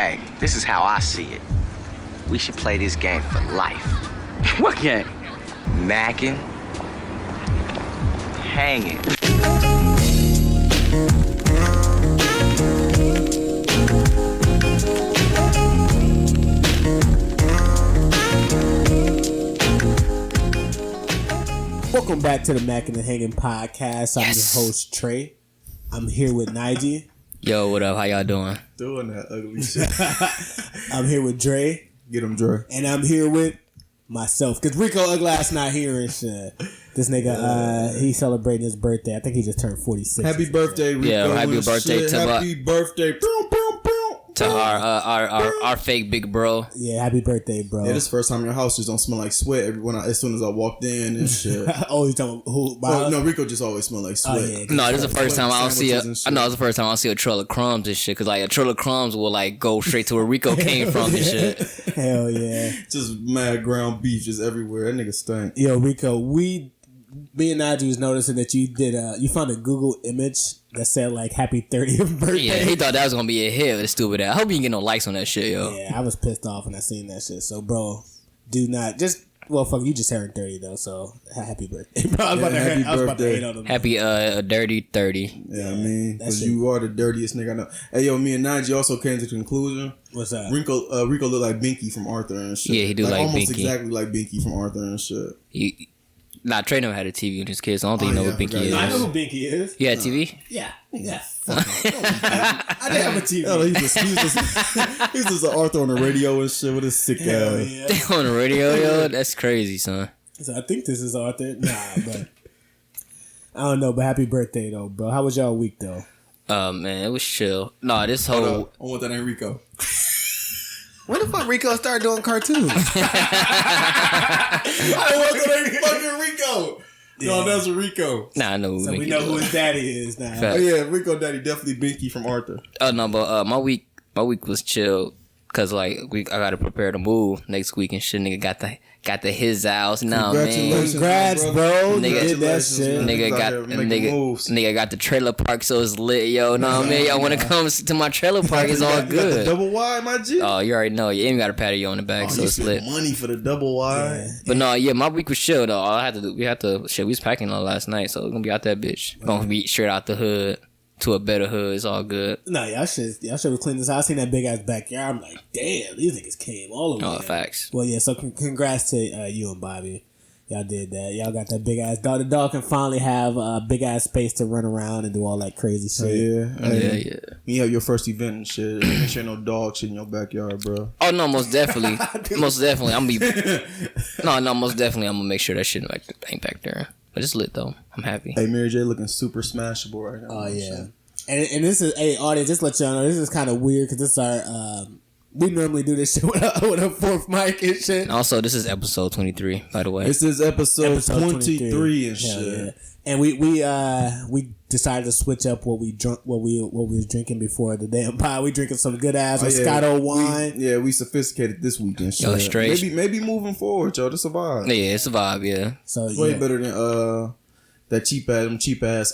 Hey, this is how I see it. We should play this game for life. What game? Macking. Hanging. Welcome back to the Mackin' and Hanging podcast. I'm your host, Trey. I'm here with Nige. Yo, what up? How y'all doing? Doing that ugly shit. I'm here with Dre. Get him, Dre. And I'm here with myself. Because Rico Uglass not here and shit. This nigga, he's celebrating his birthday. I think he just turned 46. Happy birthday, Rico. Yeah, happy birthday to happy birthday. To our fake big bro. Yeah, happy birthday, bro. Yeah, this is the first time your house just don't smell like sweat as soon as I walked in and shit. Oh, you talking about who? No, Rico just always smell like sweat. Oh, yeah, no, this is the first time I don't see a trail of crumbs and shit. Cause like a trail of crumbs will like go straight to where Rico came from and shit. Hell yeah. Just mad ground beef just everywhere. That nigga stank. Yo, Rico, me and Nigel was noticing that you found a Google image that said like happy 30th birthday. Yeah, he thought that was gonna be a hit with the stupid ass. I hope you didn't get no likes on that shit, yo. Yeah, I was pissed off when I seen that shit. So, bro, do not fuck, you just turned 30 though, so happy birthday. Bro, I was about to hate on him. Happy dirty 30. Yeah, I mean, because you are the dirtiest nigga I know. Hey, yo, me and Nige also came to the conclusion. What's that? Rico look like Binky from Arthur and shit. Yeah, he do like almost Binky. exactly like Binky from Arthur and shit. Trey never had a TV with his kids, so I don't think you know what Binky is. I know who Binky is. You had TV? Yeah. I didn't have a TV. Hell, he's just an Arthur on the radio and shit with his sick ass. Yeah. On the radio, yo? That's crazy, son. So I think this is Arthur. Nah, but I don't know. But happy birthday though, bro. How was y'all week though? Man, it was chill. No, this whole... I want that ain't Rico. When the fuck Rico started doing cartoons? I want that ain't fucking Rico. Yeah. No, that's Rico. Nah, I know who So Binky we know is. who his daddy is now. Fact. Oh yeah, Rico daddy definitely Binky from Arthur. Oh no, but my week was chill because like I gotta prepare to move next week and shit. Nigga got the his house now, man. Congrats, bro. Nigga Did that shit. Nigga got the trailer park, so it's lit, yo. Know what I mean? Y'all when it comes to my trailer park, it's all You got the good. double wide, my G. Oh, you already know. You ain't got a patio on the back, so it's lit. Money for the double wide. Yeah. But no, yeah, my week was chill though. All I had to do, we was packing on last night, so we're gonna be out that bitch. Gonna be straight out the hood to a better hood. It's all good. No, y'all should clean this out. I seen that big ass backyard. I'm like, damn, these niggas came all the way. Oh, facts. Well, yeah. So congrats to you and Bobby. Y'all did that. Y'all got that big ass dog. The dog can finally have a big ass space to run around and do all that crazy shit. Yeah. You have your first event and shit. Make sure no dog shit in your backyard, bro. Oh no, most definitely. Most definitely. I'm gonna make sure that shit ain't back there. But it's lit though. I'm happy. Hey, Mary J looking super smashable right now. Oh yeah. And this is, hey audience, just let y'all know, this is kind of weird because this is our we normally do this shit with a fourth mic and shit. Also, this is episode 23, by the way. This is episode 23 and shit. Yeah. And we decided to switch up what we was drinking before the damn pod. We drinking some good ass Moscato wine. We sophisticated this weekend. Yo, straight. Maybe moving forward, yo. This a vibe. Yeah, it's a vibe. Yeah. So Way better than that cheap ass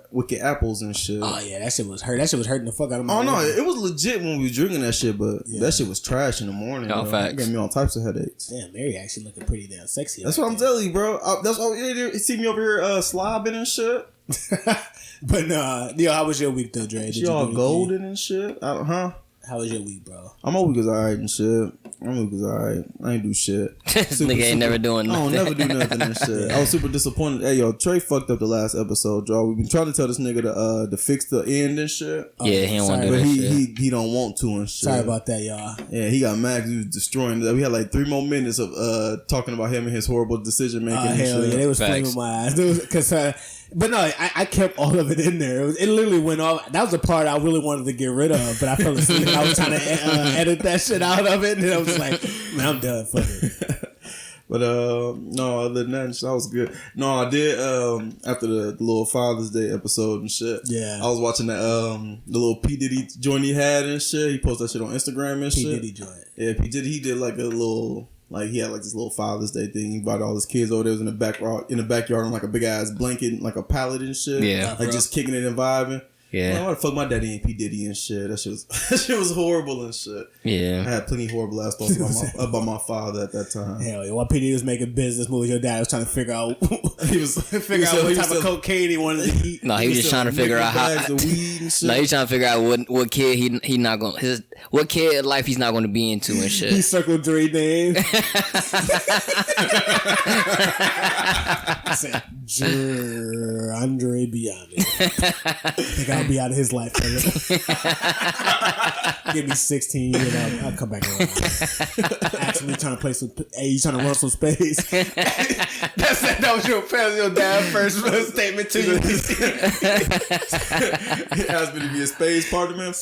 Wicked Apples and shit. Oh yeah, that shit was hurt. That shit was hurting the fuck out of my. Oh no, it was legit when we was drinking that shit, but that shit was trash in the morning. Oh, facts. It gave me all types of headaches. Damn, Mary actually looking pretty damn sexy. That's what I'm telling you, bro. That's all you see me over here slobbing and shit. But nah, yo, how was your week though, Dre? She all golden and shit. Huh? How was your week, bro? My week was alright and shit. My week was alright. I ain't do shit. This nigga ain't never doing nothing. I don't never do nothing and shit. I was super disappointed. Hey, yo, Trey fucked up the last episode, y'all. We've been trying to tell this nigga to fix the end and shit. Yeah, he don't want to do But that shit. he don't want to and shit. Sorry about that, y'all. Yeah, he got mad because he was destroying that. We had like 3 more minutes of talking about him and his horrible decision making. Hell yeah, they was flaming my eyes. Because but no, I kept all of it in there. It literally went off. That was the part I really wanted to get rid of, but I fell asleep. I was trying to edit that shit out of it, and I was like, man, I'm done. Fuck it. But no, other than that, that was good. No, I did after the little Father's Day episode and shit. Yeah, I was watching that the little P Diddy joint he had and shit. He posted that shit on Instagram and shit. P Diddy joint. Yeah, P Diddy. He did like a little. Like, he had, like, this little Father's Day thing. He brought all his kids over there. In the backyard on, like, a big-ass blanket, like a pallet and shit. Yeah. Like, just kicking it and vibing. Yeah. Man, why the fuck my daddy ain't P Diddy and shit? That shit was horrible and shit. Yeah. I had plenty of horrible ass thoughts about my father at that time. Hell yeah. While P Diddy was making business moves, your dad was trying to figure out what type of cocaine he wanted to eat. No, he was just trying to figure out how. The weed and shit. No, he's trying to figure out what kid he not gonna what kid in life he's not gonna be into and shit. He circled 3 names. I said, Andre Biani. I think I'll be out of his life for a little. Give me 16 years, I'll come back around. Actually trying to play some. Hey, you trying to run some space? That was your dad's first statement to you. He asked me to be a space partner, man.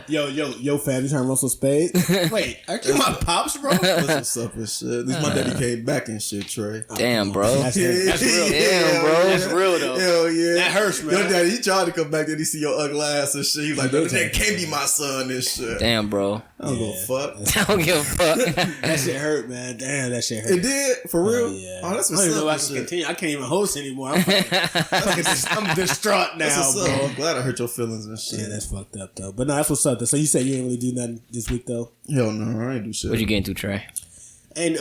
Yo, fam, you trying to run some space? Wait, aren't you my pops, bro? That's what's up and shit. At least my daddy came back and shit, Trey. Damn, bro. That's real. Damn, bro. That's real though. Hell yeah. That hurts, man. Your daddy, he tried to come back and he see your ugly ass and shit. He like, that can't be my son and shit. Damn, bro. I don't give a fuck. I don't give a fuck. That shit hurt, man. Damn, that shit hurt. It did? For real? Yeah. Oh, that's I what's don't even know up. if I can continue. I can't even host anymore. I'm distraught now, That's what's bro. up. I'm glad I hurt your feelings and shit. Yeah, that's fucked up though. But no, that's what's up though. So you said you didn't really do nothing this week though? Hell no, I ain't do shit. What you getting to, Trey? And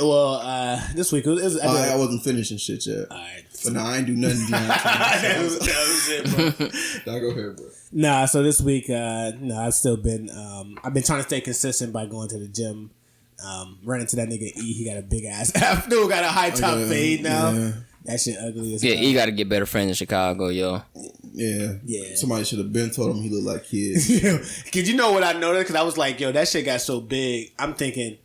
this week I wasn't finishing shit yet. Alright. But no, I ain't do nothing. That was it, bro. Now go ahead, bro. Nah, so this week, I've still been, I've been trying to stay consistent by going to the gym. Run into that nigga E, he got a big ass. Dude got a high top fade now. Yeah. That shit ugly as hell. Yeah, you got to get better friends in Chicago, yo. Yeah. Yeah. Somebody should have been told him he looked like kids. Cause you know what I noticed? Cause I was like, yo, that shit got so big. I'm thinking,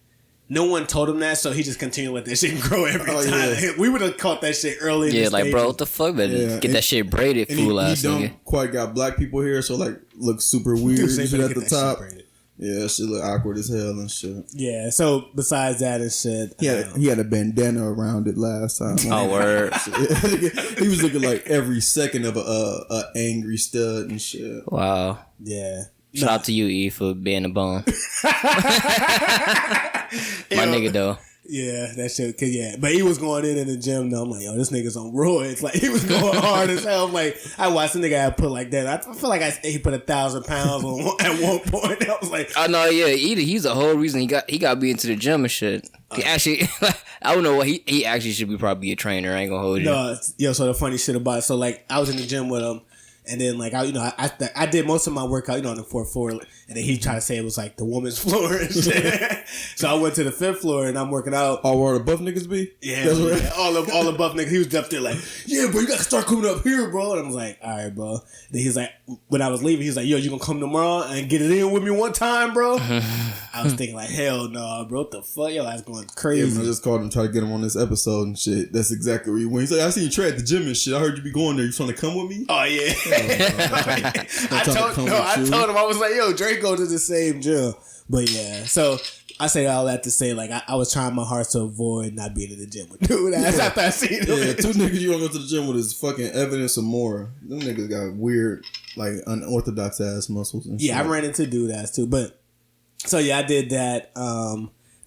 no one told him that, so he just continued to let that shit grow every time. Yeah. We would have caught that shit early. Yeah, like, bro, what the fuck? Better get that shit braided, fool ass nigga. He don't quite got black people here, so like look super weird at the top. Yeah, that shit look awkward as hell and shit. Yeah, so besides that and shit, he had a bandana around it last time. Oh, word. He was looking like every second of a angry stud and shit. Wow. Yeah. Shout out to you, E, for being a bum. My nigga, though. Yeah, that shit. Cause but he was going in the gym. Though I'm like, yo, this nigga's on roids. Like he was going hard as hell. I'm like, I watched the nigga put like that. I feel like he put 1,000 pounds at one point. I was like, oh no, yeah, he's the whole reason he got me into the gym and shit. He actually, I don't know what he actually should be probably a trainer. I ain't gonna hold you. No, yo. So the funny shit about it. So like, I was in the gym with him. And then, like, I did most of my workout, on the 4th floor. And then he tried to say it was, like, the woman's floor and shit. So I went to the 5th floor, and I'm working out. Oh, where the buff niggas be? Yeah. All the buff niggas. He was up there like, yeah, bro, you got to start coming up here, bro. And I was like, all right, bro. Then he's like, when I was leaving, he's like, yo, you going to come tomorrow and get it in with me one time, bro? I was thinking, like, hell no, bro. What the fuck? Yo, I was going crazy. Yeah, I just called him, tried to get him on this episode and shit. That's exactly where he went. He's like, I seen you Trey at the gym and shit. I heard you be going there. You trying to come with me? Oh, yeah. I told him, I was like, yo, Drake go to the same gym. But yeah, so I say all that to say, like, I was trying my hardest to avoid not being in the gym with dude. After I seen him. Yeah, 2 niggas you don't go to the gym with is fucking evidence of more. Them niggas got weird, like, unorthodox ass muscles and shit. Yeah, I ran into dude ass too. But, so yeah, I did that.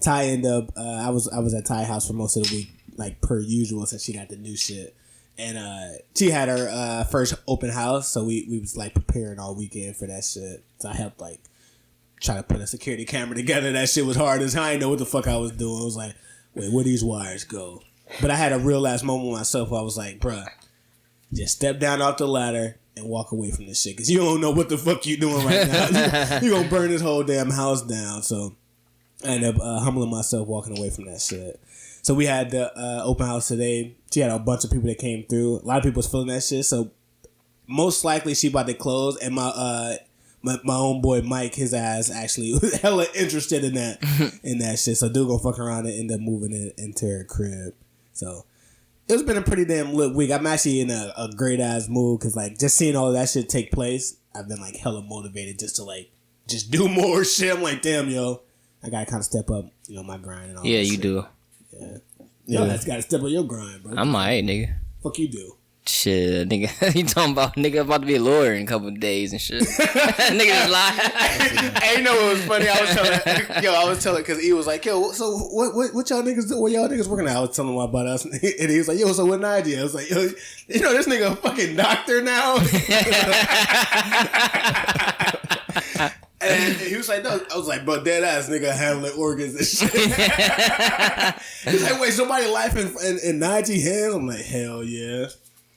Ty ended up, I was at Ty's house for most of the week, like, per usual, since she got the new shit. And she had her first open house, so we was like preparing all weekend for that shit. So I helped like try to put a security camera together. That shit was hard as hell. I didn't know what the fuck I was doing. I was like, wait, where these wires go? But I had a real last moment with myself where I was like, bruh, just step down off the ladder and walk away from this shit, because you don't know what the fuck you doing right now. You gonna burn this whole damn house down. So I ended up humbling myself, walking away from that shit. So we had the open house today. She had a bunch of people that came through. A lot of people was feeling that shit. So most likely she about to close. And my own boy Mike, his ass actually was hella interested in that shit. So dude gonna fuck around and end up moving it into her crib. So it's been a pretty damn lit week. I'm actually in a great ass mood because like just seeing all of that shit take place, I've been like hella motivated just to like just do more shit. I'm like, damn, yo, I gotta kind of step up, my grind and all. Yeah, that you shit. do. Yeah. Yo, that's gotta step up your grind, bro. I'm alright, nigga. Fuck you do. Shit, nigga, you talking about nigga about to be a lawyer in a couple of days and shit. Nigga just lie. Hey, you know what was funny? I was telling, because he was like, yo, so what y'all niggas do? What y'all niggas working at? I was telling him about us, and he was like, yo, so what Nadia? I was like, yo, you know this nigga a fucking doctor now? And he was like, no. I was like, bro, dead ass nigga handling organs and shit. He's like, wait, somebody life in Najee hands? I'm like, hell yeah.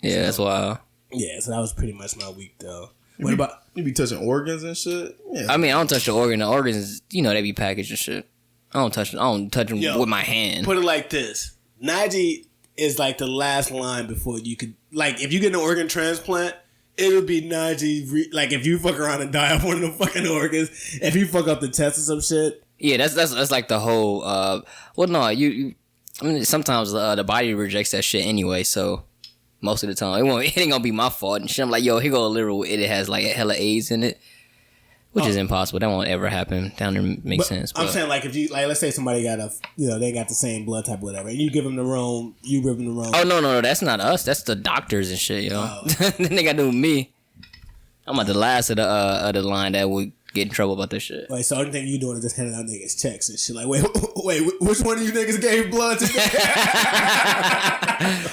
Yeah, that's wild. Yeah, so that was pretty much my week, though. What about you? Be touching organs and shit. Yeah. I mean, I don't touch the organ. The organs, you know, they be packaged and shit. I don't touch them with my hand. Put it like this: Najee is like the last line before you could, like, if you get an organ transplant, it'll be Najee. Like, if you fuck around and die of one of the fucking organs, if you fuck up the test or some shit. Yeah, that's like the whole. Well, no, you. I mean, sometimes the body rejects that shit anyway, so. Most of the time, it ain't gonna be my fault and shit. I'm like, yo, here go a literal. It has like a hella AIDS in it, which is impossible. That won't ever happen. Down there makes sense. But I'm saying, like, if you like, let's say somebody got they got the same blood type, or whatever, and you give them the wrong, you give them the wrong. Oh no, that's not us. That's the doctors and shit, yo. Then they got to do with me. I'm at the last of the line that would get in trouble about this shit. Like, so the only thing you doing is just handing out niggas checks and shit. Like, wait, which one of you niggas gave blood today?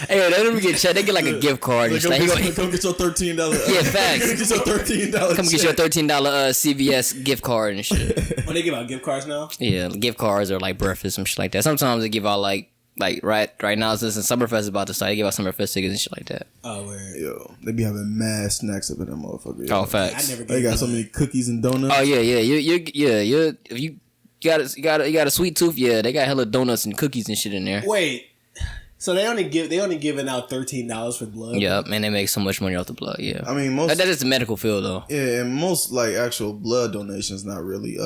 Hey, they don't even get checked. They get like a gift card. Like, come get your $13. Yeah, facts. Get your $13. Come get your $13 CVS gift card and shit. Oh, they give out gift cards now? Yeah, gift cards or like breakfast and shit like that. Sometimes they give out like right now since Summerfest is about to start, they give out Summerfest tickets and shit like that. Oh, weird. Yo, they be having mad snacks up in that motherfucker. Oh, facts. I never they got so many cookies and donuts. Oh yeah. You if you got a sweet tooth, yeah, they got hella donuts and cookies and shit in there. Wait. So they only giving out $13 for blood. Yeah, man, they make so much money off the blood. Yeah, I mean most that is the medical field though. Yeah, and most like actual blood donations not really.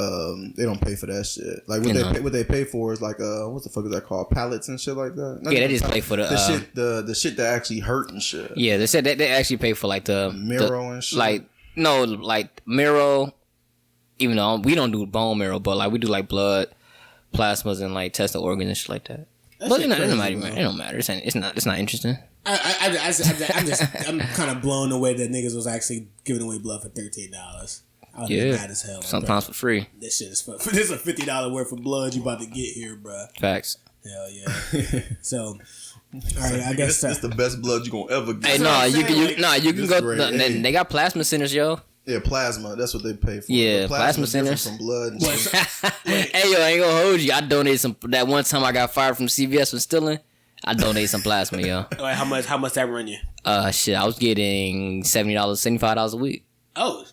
They don't pay for that shit. Like what they pay for is like what the fuck is that called? Pallets and shit like that. Yeah, they just pay for the shit that actually hurt and shit. Yeah, they said that they actually pay for like the marrow and shit. Like marrow. Even though we don't do bone marrow, but like we do like blood, plasmas, and like test the organs and shit like that. But it don't matter. It's not interesting. I'm kind of blown away that niggas was actually giving away blood for $13. I was mad as hell. Sometimes for free. This shit is fun. This is a $50 worth of blood you about to get here, bruh. Facts. Hell yeah. So, all right, I guess that's the best blood you gonna ever get. Hey, you can go. They got plasma centers, yo. Yeah, plasma. That's what they pay for. Yeah, plasma centers. From blood. And hey, yo, I ain't gonna hold you. I donated some. That one time I got fired from CVS for stealing, I donated some plasma, yo. All right, how much that run you? Shit, I was getting $75 a week. Oh,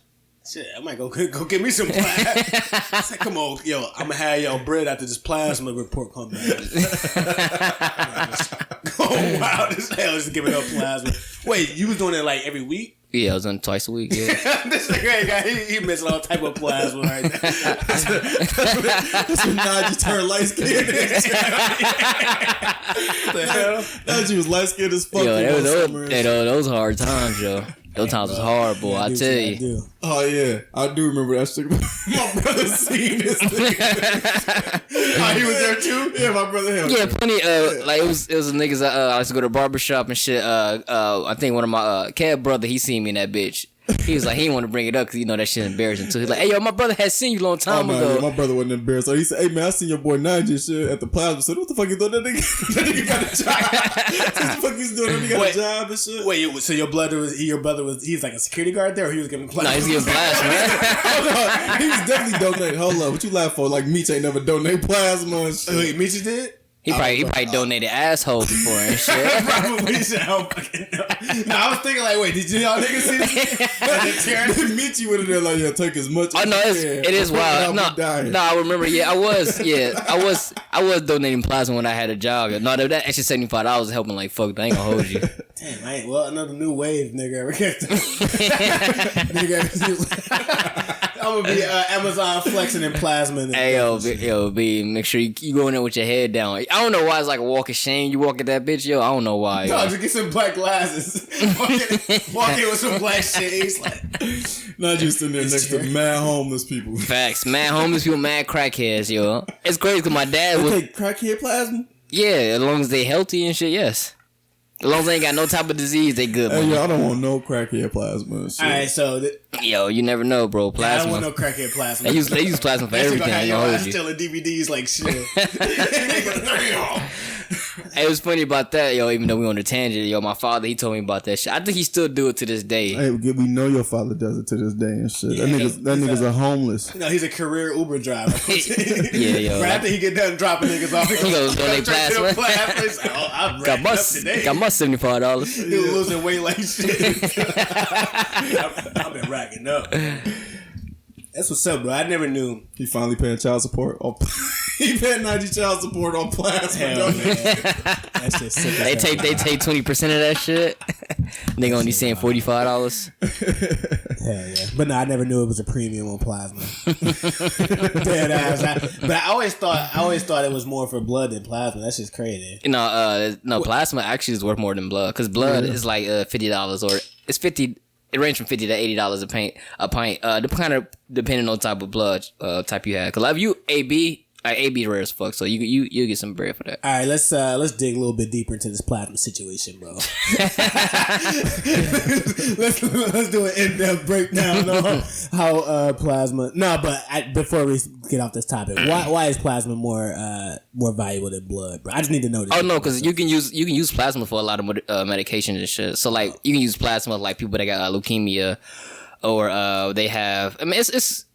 shit, I might go get me some plasma. Say, come on, yo, I'm gonna have your bread after this plasma report come back. Oh wow, this hell is giving up plasma. Wait, you was doing it like every week? Yeah, I was on twice a week. Yeah, this nigga, he missing all type of plasma right now. That's when Najee turned light skinned. The hell? Najee was light skinned as fuck. Yo, those hard times, yo. Those times was hard, boy. I tell you. Oh yeah, I do remember that shit. My brother seen this thing. Oh, he was there too. Yeah, my brother. Yeah, plenty. Like it was niggas. I used to go to the barbershop and shit. I think one of my cab brother, he seen me in that bitch. He was like, he didn't want to bring it up because you know that shit embarrassing too. He's like, hey yo, my brother had seen you a long time ago. Yeah, my brother wasn't embarrassed. So he said, hey man, I seen your boy Najee shit at the plasma. So what the fuck you doing? That nigga got a job. What the fuck he's doing? That nigga got a job and shit. Wait, so your brother was he's like a security guard there, or he was giving plasma? No, he's giving plasma, man. He was definitely donating. Hold up, what you laugh for? Like Meech ain't never donate plasma and shit. Wait, Meech did? He probably donated assholes before and shit. Probably shit. I don't fucking know. No, I was thinking like, wait, did y'all niggas see this? Meechy went in there like, yeah, take as much. Oh no, it is wild. No, I remember. Yeah, I was donating plasma when I had a job. No, that extra $75 was helping like fuck. I ain't gonna hold you. Damn, I ain't. Well, another new wave, nigga. I'm gonna be Amazon flexing in plasma. Hey yo, B, make sure you go in there with your head down. I don't know why it's like a walk of shame. You walk at that bitch, yo. I don't know why. No, just get some black glasses. Walk in with some black shades. Like, not just in there next to mad homeless people. Facts, mad homeless people, mad crackheads, yo. It's crazy because my dad was take crackhead plasma. Yeah, as long as they healthy and shit. Yes. As long as they ain't got no type of disease, they good. Hey, yo, I don't want no crackhead plasma. All right, so yo, you never know, bro. Plasma. I don't want no crackhead plasma. They use plasma for everything. I'm stealing DVDs like shit. It was funny about that, yo. Even though we on the tangent, yo, my father he told me about that shit. I think he still do it to this day. Hey, we know your father does it to this day and shit. Yeah, that nigga's a homeless. No, he's a career Uber driver. Yeah, yo. Right after he get done dropping niggas off, he goes donate plasma. Like, I'm got my today. Got my $75. He was losing weight like shit. I've been racking up. That's what's up, bro. I never knew. He finally paying child support. He paid 90 child support on plasma. Hell, man. That's just sick. They take 20% of that shit. They only saying $45. Hell yeah. But no, I never knew it was a premium on plasma. Dead ass. But I always thought it was more for blood than plasma. That's just crazy. No, plasma actually is worth more than blood because blood is like $50 or it's 50. It ranges from $50 to $80 a pint. Kind of depending on type of blood type you have. Because if you AB rare as fuck, so you get some bread for that. All right, let's dig a little bit deeper into this plasma situation, bro. let's do an in-depth breakdown on how plasma. No, but before we get off this topic, why is plasma more valuable than blood, bro? I just need to know this. Oh no, because you can use plasma for a lot of medications and shit. So like you can use plasma like people that got leukemia. Or they have. I mean, it's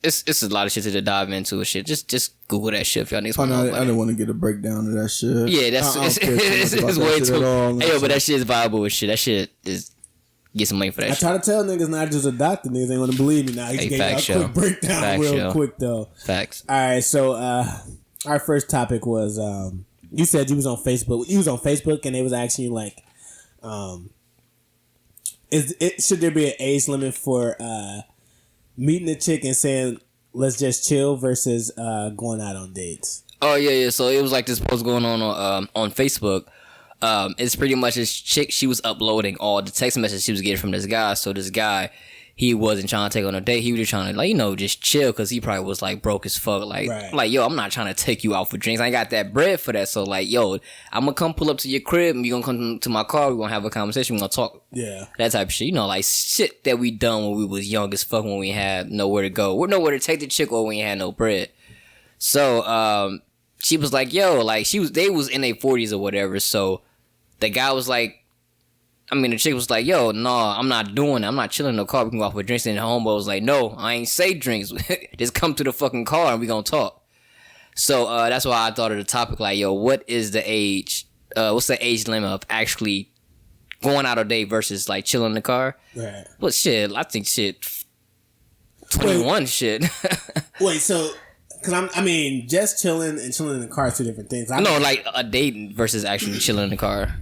a lot of shit to dive into. And shit, just Google that shit if y'all niggas want to know. I didn't want to get a breakdown of that shit. Yeah, it's way too. Hey, yo, but that shit is viable as shit. That shit is get some money for that. I try to tell niggas not just a doctor. Niggas ain't want to believe me now. He gave a quick breakdown real quick though. Facts. All right, so our first topic was you said you was on Facebook. You was on Facebook and they was asking you like should there be an age limit for meeting a chick and saying let's just chill versus going out on dates? Oh yeah. So it was like this post going on Facebook. It's pretty much this chick. She was uploading all the text messages she was getting from this guy. So this guy, he wasn't trying to take on a date. He was just trying to just chill because he probably was like broke as fuck. Like yo, I'm not trying to take you out for drinks. I ain't got that bread for that. So like yo, I'm gonna come pull up to your crib and you gonna come to my car. We gonna have a conversation. We gonna talk. Yeah, that type of shit. Like shit that we done when we was young as fuck when we had nowhere to go. We're nowhere to take the chick or when we had no bread. So she was like yo, like they was in their 40s or whatever. So the guy was like. The chick was like, yo, no, I'm not doing it. I'm not chilling in the car. We can go out for drinks. And the homeboy was like, no, I ain't say drinks. Just come to the fucking car and we gonna talk. So that's why I thought of the topic like, yo, what is the age? What's the age limit of actually going out a date versus like chilling in the car? Right. Well, shit, I think 21 shit. Wait, so... Because just chilling and chilling in the car are two different things. Like a date versus actually chilling in the car.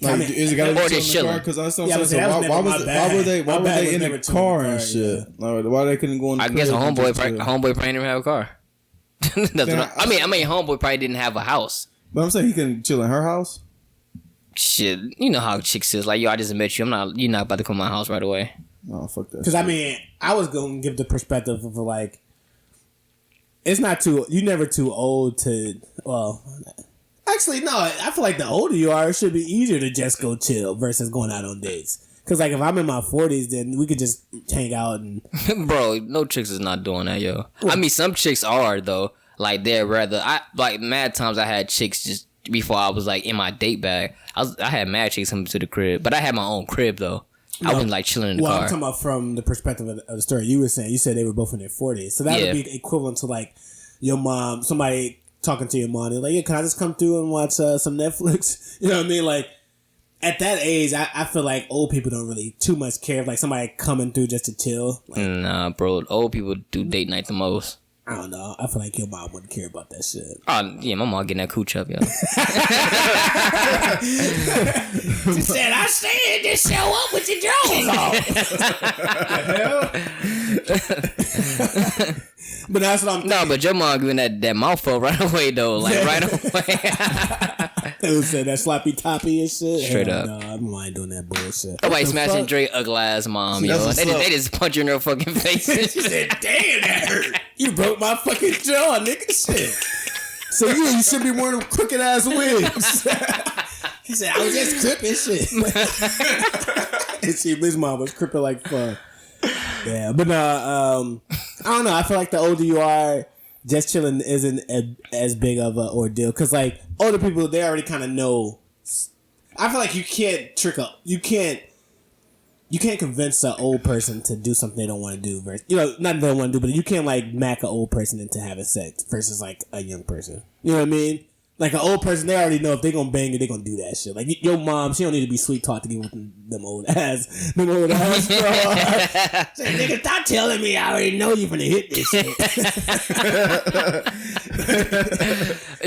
Like, is it gotta be chilling in the car? Because I saw why were they in the car and shit? Like, why they couldn't go in the car? I guess a homeboy probably didn't have a car. Homeboy probably didn't have a house. But I'm saying he can chill in her house. Shit, you know how chicks is. Like, yo, I just met you. You're not about to come to my house right away. Oh, fuck that. Because I was going to give the perspective of like, it's not you're never too old to, well, actually, no, I feel like the older you are, it should be easier to just go chill versus going out on dates. Because, like, if I'm in my 40s, then we could just hang out and... Bro, no chicks is not doing that, yo. Some chicks are, though. Like, they're rather... mad times I had chicks just before I was, like, in my date bag. I had mad chicks come to the crib. But I had my own crib, though. I wasn't, like, chilling in the car. I'm talking about from the perspective of the story you were saying. You said they were both in their 40s. So that would be equivalent to, like, your mom... Somebody... talking to your mom, they're like, yeah, can I just come through and watch some Netflix? You know what I mean? Like, at that age, I feel like old people don't really too much care if, like, somebody coming through just to chill. Like, nah, bro. Old people do date night the most. I don't know. I feel like your mom wouldn't care about that shit. Oh, yeah, my mom getting that cooch up, yo. She said, I said, just show up with your drawers on. But that's what I'm thinking. No, but your mom giving that mouthful right away, though. Like, right away. They would say that sloppy toppy and shit. Straight up. No, I don't mind doing that bullshit. Nobody smashing Dre ugly ass mom, yo. They just punch her in her fucking face. She said, damn, that hurt. You broke my fucking jaw, nigga. Shit. So you should be wearing them crooked ass wigs. He said, I was just crippin' shit. And his mom was crippin' like fuck. Yeah, but I don't know. I feel like the older you are, just chilling isn't as big of an ordeal. Because, like, older people, they already kind of know. I feel like you can't trick up. You can't convince an old person to do something they don't want to do. Not they don't want to do, but you can't, like, mac an old person into having sex versus, like, a young person. You know what I mean? Like, an old person, they already know if they gonna bang it, they gonna do that shit. Like, your mom, she don't need to be sweet talked to get with them old ass. Say, nigga, stop telling me I already know you finna hit this shit.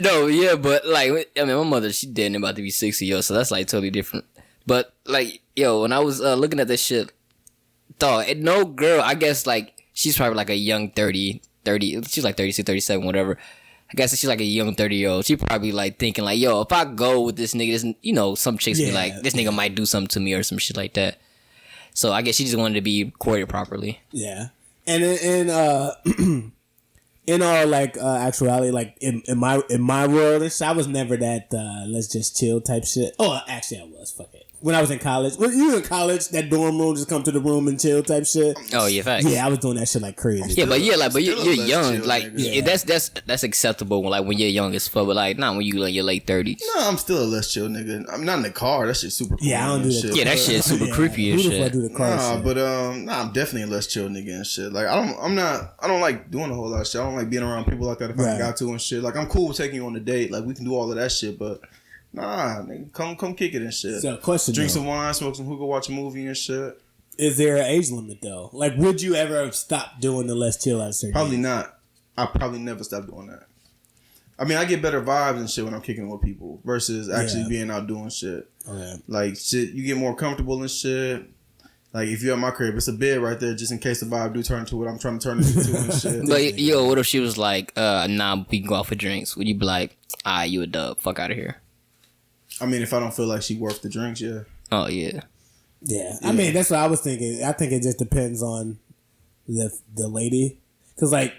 No, yeah, but, like, I mean, my mother, she dead and about to be 60, yo, so that's, like, totally different. But, like, yo, when I was looking at this shit, dog, no girl, I guess, like, she's probably, like, a young 30, she's, like, 36, 37, whatever. I guess she's like a young 30-year-old. She probably like thinking like, yo, if I go with this nigga, some chicks be like, this nigga might do something to me or some shit like that. So I guess she just wanted to be courted properly. Yeah. And in all like actuality, like in my world, I was never that let's just chill type shit. Oh, actually I was. Fuck it. When I was in college, when you in college, that dorm room just come to the room and chill type shit. Oh yeah, facts. Yeah, I was doing that shit like crazy. Yeah, but you're young. Chill, like that's acceptable when you're young as fuck. But like not when you in your late 30s. No, I'm still a less chill nigga. I'm not in the car. That shit's super cool. Yeah, I don't do that. Shit. Yeah, that shit's super creepy and shit. Do the car shit. But I'm definitely a less chill nigga and shit. Like I don't like doing a whole lot of shit. I don't like being around people like that if I got to and shit. Like I'm cool with taking you on a date. Like we can do all of that shit, but nah, nigga, come kick it and shit. So, question Drink though. some wine, smoke some hookah, watch a movie and shit. Is there an age limit though? Like, would you ever stop doing the let's chill at a certain Probably age? not. I probably never stop doing that. I mean, I get better vibes and shit when I'm kicking with people versus actually being out doing shit. Okay. Like shit, you get more comfortable and shit. Like if you're at my crib, it's a bed right there just in case the vibe do turn to what I'm trying to turn it into and shit. But yo, what if she was like, nah, we can go out for drinks? Would you be like, you a dub, fuck out of here? I mean, if I don't feel like she worth the drinks, yeah. Oh yeah. Yeah, I mean that's what I was thinking. I think it just depends on the lady, because like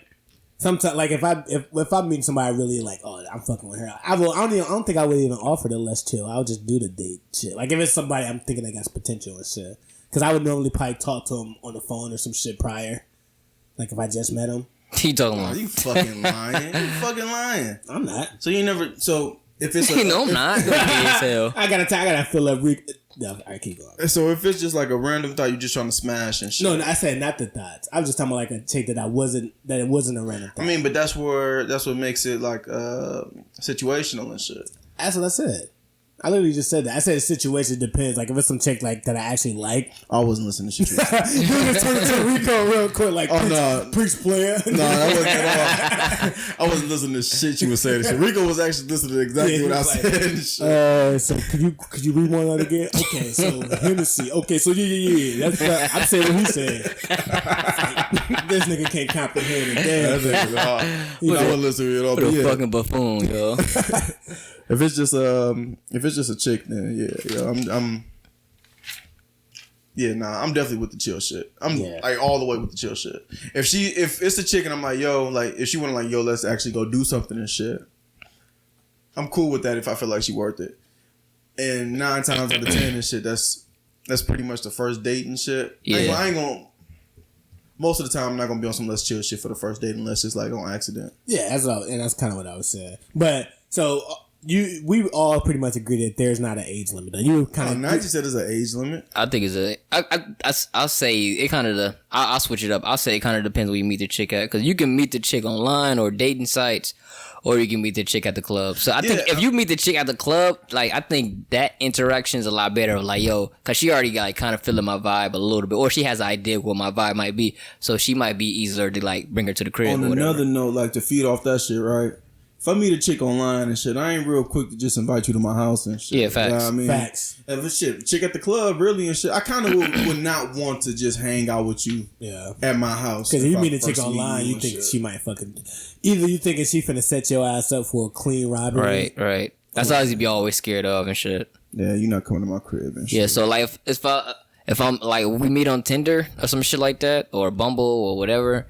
sometimes like if I meet somebody I really like, oh I'm fucking with her, I don't think I would even offer the let's chill. I'll just do the date shit. Like if it's somebody I'm thinking that got potential and shit, because I would normally probably talk to him on the phone or some shit prior. Like if I just met him. He talking about? You fucking lying? You fucking lying? I'm not. So you never if it's No, I'm not. I gotta feel like no, I keep going. So if it's just like a random thought, you just trying to smash and shit. No, I said not the thoughts. I was just talking about like a chick that it wasn't a random thought. I mean, but that's what makes it like situational and shit. That's what I said. I literally just said that. I said the situation depends. Like if it's some chick like that I actually like. I wasn't listening to shit. You just turn into Rico real quick, like preach player. No, that wasn't at all. I wasn't listening to shit you were saying. Shit. Rico was actually listening to exactly what I said. And shit. So could you rewind that again? Okay, so Hennessy. Okay, so yeah. That's I'm saying what he said. This nigga can't comprehend it. Damn. I wasn't listening to it all. What a fucking buffoon, yo. If it's just a chick, then I'm definitely with the chill shit. I'm like all the way with the chill shit. If it's a chick and I'm like, yo, like if she wanna like, yo, let's actually go do something and shit, I'm cool with that if I feel like she worth it. And 9 times out of 10 and shit, that's pretty much the first date and shit. Yeah. I ain't gonna. Most of the time, I'm not gonna be on some let's chill shit for the first date unless it's like on accident. Yeah, that's kind of what I was saying. But so. We all pretty much agree that there's not an age limit. You kind of now you said there's an age limit. I think I'll say it kind of I'll switch it up. I'll say it kind of depends where you meet the chick at, because you can meet the chick online or dating sites, or you can meet the chick at the club. So I think if you meet the chick at the club, like I think that interaction is a lot better. Like yo, because she already got like kind of feeling my vibe a little bit, or she has an idea of what my vibe might be, so she might be easier to like bring her to the crib. On or whatever. another note, like to feed off that shit, right? If I meet a chick online and shit, I ain't real quick to just invite you to my house and shit. Yeah, facts. You know what I mean? Facts. If a chick at the club, really and shit, I kind of would not want to just hang out with you at my house. Because if you meet a chick online, you think she might fucking... Either you thinking she finna set your ass up for a clean robbery. Right. That's always you be always scared of and shit. Yeah, you're not coming to my crib and shit. Yeah, so like if I'm like we meet on Tinder or some shit like that, or Bumble or whatever,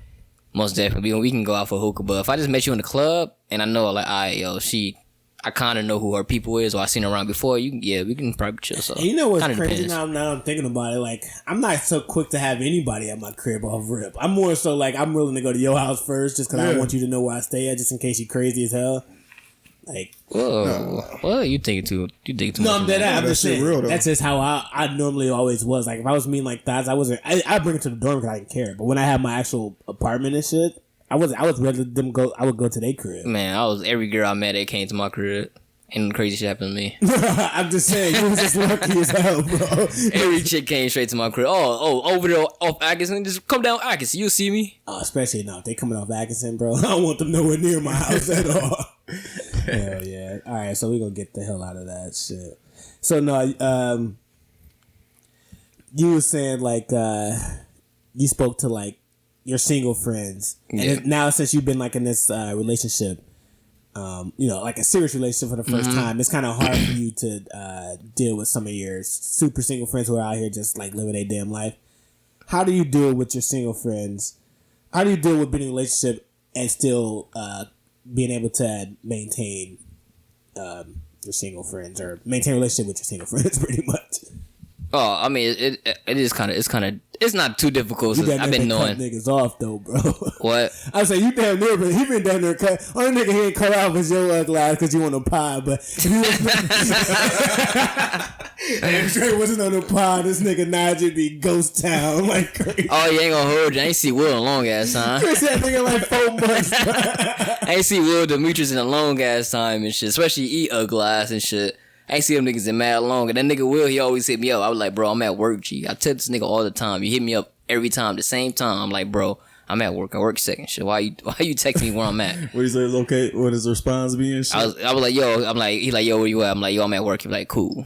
most definitely we can go out for hookah. But if I just met you in the club and I know like, alright, yo, she I kind of know who her people is, or I seen her around before. We can probably chill. So and you know what's kinda crazy depends. now I'm thinking about it. Like, I'm not so quick to have anybody at my crib off rip. I'm more so like I'm willing to go to your house first, just because I want you to know where I stay at, just in case you crazy as hell. Like, well, you think too much. no, I'm dead. I'm just saying. Real, that's just how I normally always was. Like, if I was meeting like that, I bring it to the dorm because I didn't care. But when I had my actual apartment and shit, I was rather them go. I would go to their crib. Man, every girl I met that came to my crib, and crazy shit happened to me. I'm just saying, you was just lucky as hell, bro. Every chick came straight to my crib. Over there off Atkinson, just come down Atkinson. You'll see me. Especially now if they coming off Atkinson, bro. I don't want them nowhere near my house at all. Hell yeah. All right, so we're gonna get the hell out of that shit. So no, you were saying like you spoke to like your single friends, and now since you've been like in this relationship, like a serious relationship for the first time, it's kind of hard for you to deal with some of your super single friends who are out here just like living their damn life. How do you deal with your single friends? How do you deal with being in a relationship and still being able to maintain your single friends, or maintain a relationship with your single friends, pretty much? Oh, I mean, it is kind of it's not too difficult. I've been knowing niggas off though, bro. What? I say you damn near, but he been down there cut. Only nigga he ain't cut off was your ugly ass because you want a pie. But if he straight wasn't on the pod, this nigga Najee be ghost town like crazy. Oh, you ain't gonna hold you. I ain't see Will in a long ass time. Chris that nigga like 4 months. I ain't see Will Demetrius in a long ass time and shit. Especially eat ugly ass and shit. I ain't see them niggas in mad long. And that nigga Will, he always hit me up. I was like, bro, I'm at work, G. I tell this nigga all the time. You hit me up every time, the same time. I'm like, bro, I'm at work. I work second shit. Why you text me where I'm at? What he say is okay? What his response be and shit? I was like, yo, he like, yo, where you at? I'm like, yo, I'm at work. He like, cool.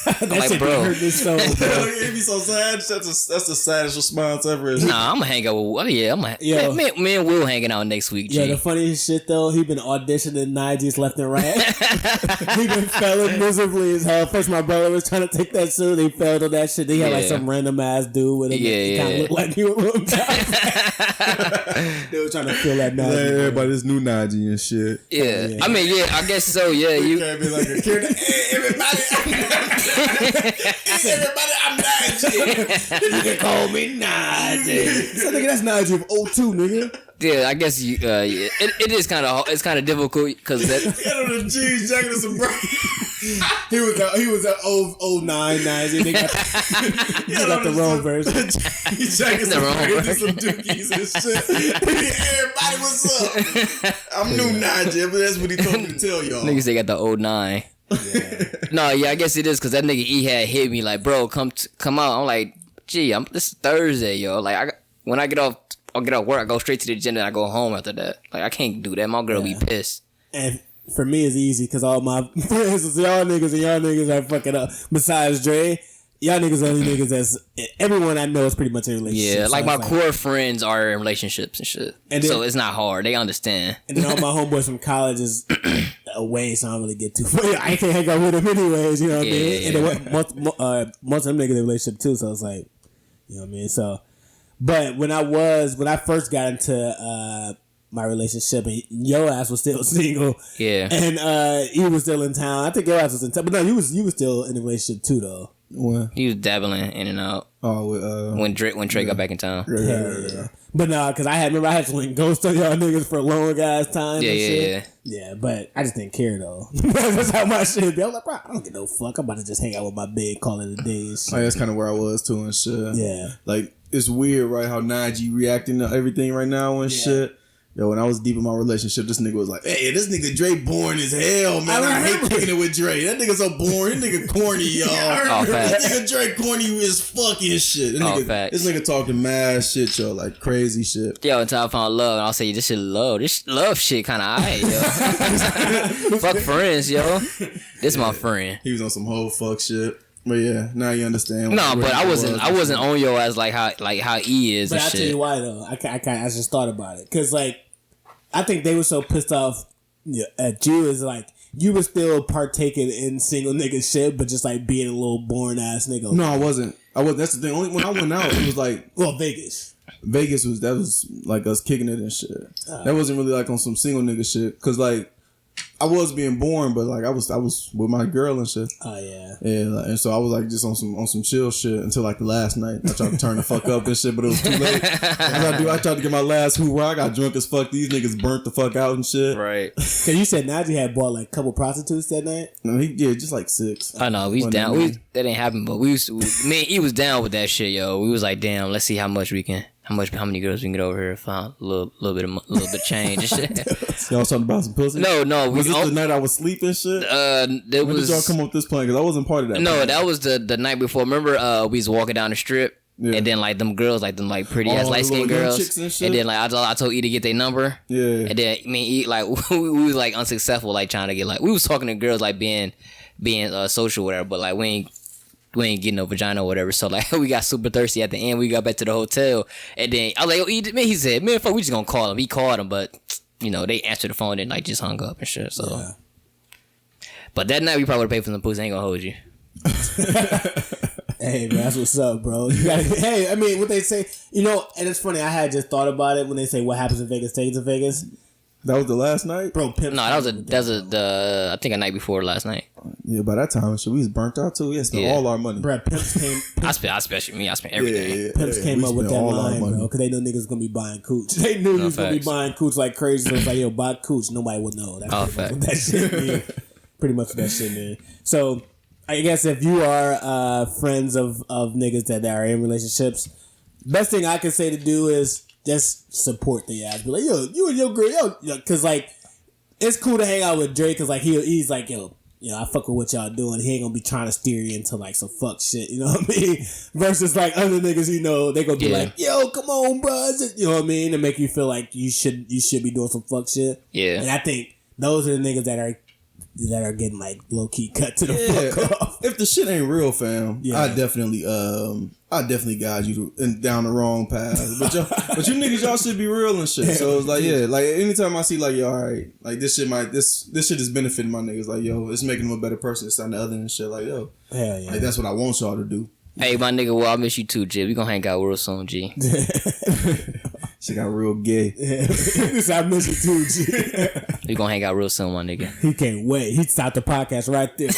I'm like, bro. Hurt this so, bro. It'd be so sad. That's the saddest response ever. Nah, I'm gonna hang out with. Me and Will hanging out next week. G. Yeah, the funniest shit though, he been auditioning Nige's left and right. He been failing miserably as hell. First, my brother was trying to take that suit. He failed on that shit. He had like some random ass dude with him. He kind of looked like he was. They were trying to fill that Najee. Everybody this new Najee and shit. Yeah. I mean, yeah, I guess so. Yeah, you can't be like a kid. Hey, everybody, I'm Najee. You can call me Najee. So nigga, that's Najee of 02, nigga. Yeah, I guess you. Yeah, it is kind of difficult because that. He had on a jeans jacket and some He was at 09 Najee. They got the wrong version. Jeans jacket, some braids and some dookies and shit. Everybody, what's up? I'm new Najee, but that's what he told me to tell y'all. Niggas, they got the 09. Yeah. No, yeah, I guess it is because that nigga E had hit me like, bro, come out. I'm like, gee, this is Thursday, yo. Like, when I get off work, I go straight to the gym and I go home after that. Like, I can't do that. My girl be pissed. And for me, it's easy because all my friends is y'all niggas are fucking up. Besides Dre, y'all niggas are only niggas that's everyone I know is pretty much in a relationship. Yeah, like my core friends are in relationships and shit. And then, so it's not hard. They understand. And then all my homeboys from college is away, so I don't really get too far. I can't hang out with them anyways, you know what I mean? Yeah. And then most of them niggas in a relationship too, so it's like, you know what I mean? So, but when I first got into my relationship and your ass was still single, yeah, and he was still in town. I think your ass was in town, but no, you was still in a relationship too, though. What? He was dabbling in and out. Oh, when Trey got back in town. Yeah. But no, because I had to link ghost on y'all niggas for a long ass time. Yeah, but I just didn't care though. That's how my shit be. I was like, bro, I don't give no fuck. I'm about to just hang out with my big, call it a day and shit. Like, that's kind of where I was too and shit. Yeah. Like, it's weird, right, how Najee reacting to everything right now and shit. Yo, when I was deep in my relationship, this nigga was like, hey, this nigga Dre boring as hell, man. I hate kicking it with Dre. That nigga so boring. This nigga corny, y'all. This nigga Dre corny as fucking shit. This nigga talking mad shit, yo. Like crazy shit. Yo, until I found love, and I'll say, this shit love. This love shit kind of aight, yo. Fuck friends, yo. This my friend. He was on some whole fuck shit. But yeah, now you understand. No, but I wasn't on your ass like how E is. But and I shit. tell you why though. I just thought about it because like I think they were so pissed off at you is like you were still partaking in single nigga shit, but just like being a little boring ass nigga. No, I wasn't. That's the thing. Only when I went out, it was like Vegas. Vegas was like us kicking it and shit. That wasn't really like on some single nigga shit because like I was being born, but like I was with my girl and shit. Oh yeah. Yeah, like, and so I was like just on some chill shit until like the last night. I tried to turn the fuck up and shit, but it was too late. I tried to get my last hoorah. I got drunk as fuck. These niggas burnt the fuck out and shit. Right. Cause you said Najee had bought like a couple prostitutes that night. No, just like 6. I know he's down. That didn't happen, but he was down with that shit, yo. We was like, damn, let's see how many girls we can get over here for a little bit of change and shit. Y'all talking about some pussy? No. Was this the night I was sleeping shit? When did y'all come up with this plan? Because I wasn't part of that. No, plan. that was the night before. Remember, we was walking down the strip, and then like them girls, like them like pretty ass light skinned girls, and then like I told E to get their number. Yeah. And then E like we was like unsuccessful, like trying to get like we was talking to girls like being social or whatever, but like we ain't getting no vagina or whatever. So like we got super thirsty at the end. We got back to the hotel, and then I was like, he said, man, fuck, we just gonna call him. He called him, but you know they answered the phone and like just hung up and shit. So, yeah. But that night we probably would have paid for some pussy. I ain't gonna hold you. Hey man, that's what's up, bro. Hey, I mean, what they say, and it's funny. I had just thought about it when they say what happens in Vegas stays in Vegas. That was the last night, bro. Pimp no, that was the I think a night before last night. Yeah, by that time, shit, we was burnt out too. We had spent all our money. Bro, Pimps came. I spent everything. Yeah, Pimps came up with that line, bro, because they knew niggas was gonna be buying cooch. They knew you was gonna be buying cooch like crazy. So it's like, yo, buy cooch. Nobody would know. That's what that shit mean. Pretty much what that shit mean. So I guess if you are friends of niggas that are in relationships, best thing I can say to do is just support the ass. Be like, yo, you and your girl, yo, because like it's cool to hang out with Drake because like he's like, yo, I fuck with what y'all doing. He ain't gonna be trying to steer you into like some fuck shit, you know what I mean? Versus like other niggas, they gonna be like, yo, come on, bro, you know what I mean? To make you feel like you should be doing some fuck shit. Yeah, and I think those are the niggas that are getting like low key cut to the fuck off. If the shit ain't real, fam, I definitely guide you down the wrong path. But you niggas, y'all should be real and shit. So it's like, like anytime I see like, yo, all right, like this shit is benefiting my niggas. Like, yo, it's making them a better person. It's on the other and shit. Like, yo, hell yeah, like that's what I want y'all to do. Hey, my nigga, well, I miss you too, G. We gonna hang out real soon, G. She got real gay. I miss you too, G. We gonna hang out real soon, my nigga. He can't wait. He stopped the podcast right there. He's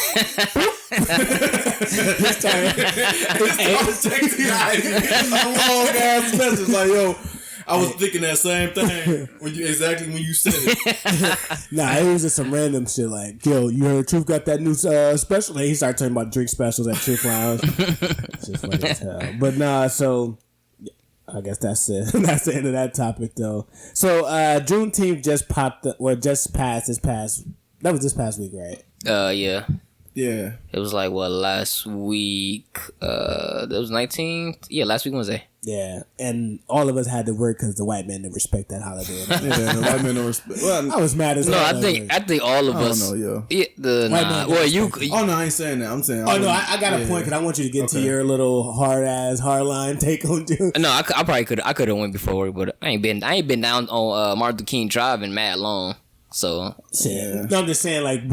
texting a long ass message like, yo, I was thinking that same thing when you said it. Nah, it was just some random shit like, yo, you heard Truth got that new special? And he started talking about drink specials at Truth Lounge. Just funny as hell. But nah, so I guess that's it. That's the end of that topic though. So Juneteenth just passed this past week, right? Yeah. Yeah. It was like last week? It was 19th. Yeah, last week Wednesday. Yeah, and all of us had to work because the white man didn't respect that holiday. The white man don't respect. Well, I was mad as hell. I think all of us. I don't know, yo. Yeah, Oh no, I ain't saying that. I'm saying. Oh no, I got a point because I want you to get to your little hard line take on June. No, I probably could. I could have went before work, but I ain't been down on Martin Luther King Drive in mad long. So no, I'm just saying like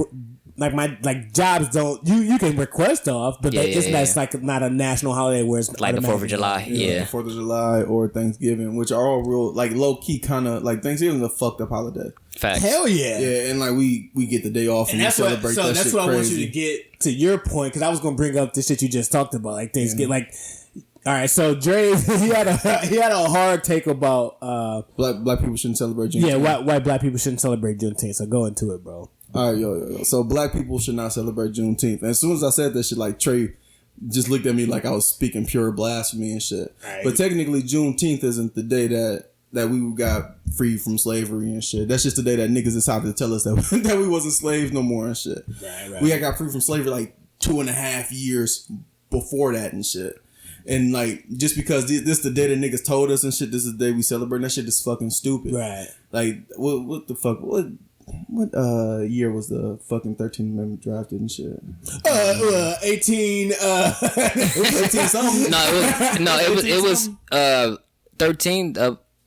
jobs don't you can request off, but it's like not a national holiday where it's like the 4th of July. Yeah, 4th of July or Thanksgiving, which are all real like low key kind of like Thanksgiving is a fucked up holiday. Facts. Hell yeah. Yeah, and like we get the day off and we celebrate that shit. That's what I want you to get to your point because I was gonna bring up the shit you just talked about, like Thanksgiving, like. All right, so Dre, he had a hard take about black people shouldn't celebrate Juneteenth. Yeah, why black people shouldn't celebrate Juneteenth. So go into it, bro. All right, yo. So black people should not celebrate Juneteenth. And as soon as I said that shit, like Trey just looked at me like I was speaking pure blasphemy and shit. Right. But technically, Juneteenth isn't the day that we got free from slavery and shit. That's just the day that niggas decided to tell us that we wasn't slaves no more and shit. Right. We got free from slavery like 2.5 years before that and shit. And like just because this the day that niggas told us and shit, this is the day we celebrate. That shit is fucking stupid. Right. Like what the fuck? What year was the fucking 13th Amendment drafted and shit? 18. 18 something. No, it was 13.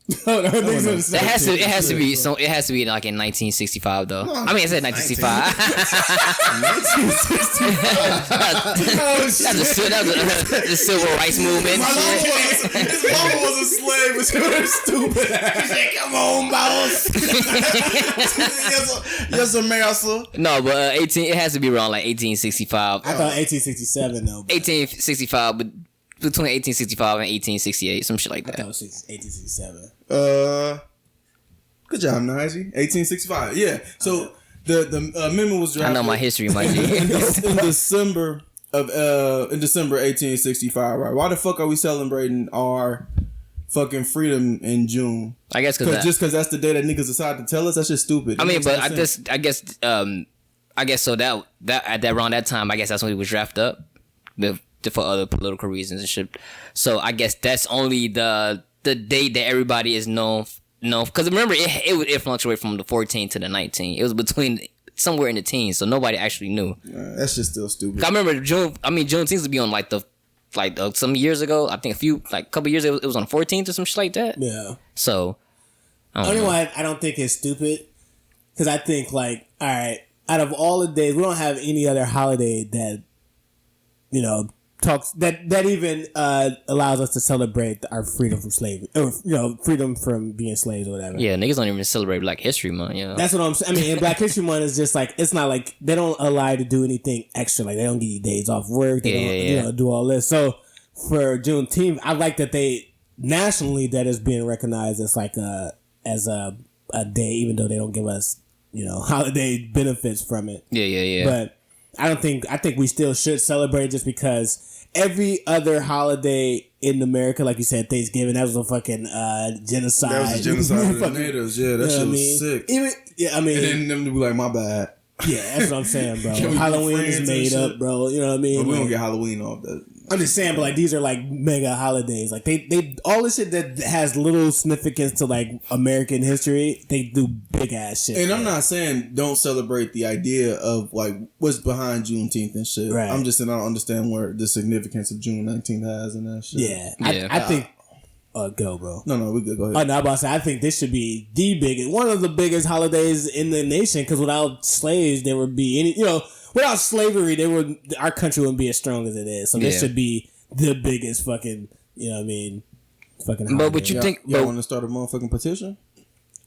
No, niggas on the It has to. It has to be. So it has to be like in 1965 though. I mean, it said 1965. 1965. That was the civil rights movement. His mama was a slave, but she was stupid. She said, "Come on, boss." Yes, sir, master. No, but 18. It has to be around like 1865. I thought 1867 though. 1865, but between 1865 and 1868, some shit like that. I thought it was 1867. Good job, Najee. 1865. Yeah. So the amendment was drafted. I know my history, my G. in December 1865. Right? Why the fuck are we celebrating our fucking freedom in June? I guess because that's the day that niggas decide to tell us. That's just stupid. I mean, but I guess so that at that around that time, I guess that's when he was drafted up for other political reasons and shit. So I guess that's only the date that everybody is known. Because remember, it fluctuated from the 14 to the 19. It was between somewhere in the teens, so nobody actually knew. That's just still stupid. I remember Juneteenth would be on some years ago. I think a couple years ago, it was on 14th or some shit like that. Yeah. So Only why I don't think it's stupid, because I think all right, out of all the days, we don't have any other holiday that talks that even allows us to celebrate our freedom from slavery, or freedom from being slaves or whatever. Yeah, niggas don't even celebrate Black History Month. That's what I'm saying. I mean, in Black History Month, it's just it's not like they don't allow you to do anything extra. Like they don't give you days off work. They don't do all this. So for Juneteenth, I like that they nationally that is being recognized as as a day, even though they don't give us holiday benefits from it. Yeah. But I think we still should celebrate, just because every other holiday in America, like you said, Thanksgiving, that was a fucking genocide. That was a genocide of the natives. Yeah, that shit was sick. And then them to be like, my bad. Yeah, that's what I'm saying, bro. Halloween is made up, bro. You know what I mean? But we don't get Halloween off that. I'm just saying, but these are mega holidays. They all this shit that has little significance to American history, they do big ass shit. And I'm not saying don't celebrate the idea of what's behind Juneteenth and shit. Right. I'm just saying I don't understand where the significance of June 19th has and that shit. Yeah. I think. Go, bro. No, we good. Go ahead. Oh, no, I'm about to say, I think this should be the biggest, one of the biggest holidays in the nation, because without slaves, there would be any, without slavery, our country wouldn't be as strong as it is. So this should be the biggest fucking, fucking holiday. But what you think? Y'all want to start a motherfucking petition?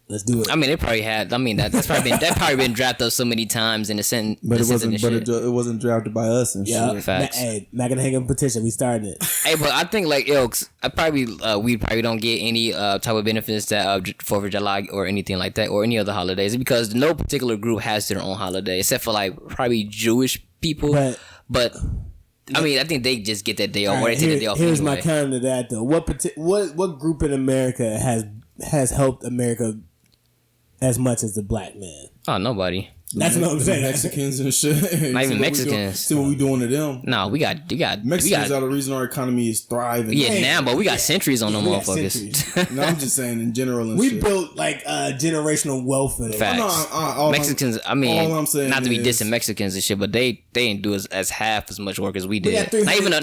Let's do it. I mean, they probably had. I mean, that's probably been drafted up so many times in the sentence. But it wasn't. But it wasn't drafted by us and shit. Facts. Hey, Megan Hagen petition. We started it. Hey, but I think we probably don't get any type of benefits that 4th of July or anything like that, or any other holidays, because no particular group has their own holiday except for probably Jewish people. But I mean, I think they just get that day off. Or they take the day off. Here's anyway. my counter to that though. What group in America has helped America as much as the black man? Oh, nobody. That's what I'm saying. Mexicans and shit. Not even Mexicans. See what we doing to them. No, we got Mexicans are the reason our economy is thriving. Yeah, now, but we got centuries on them motherfuckers. No, I'm just saying in general. We built generational wealth for them. Facts. Mexicans. I mean, all I'm saying not to be dissing Mexicans and shit, but they ain't do as half as much work as we did. Not even a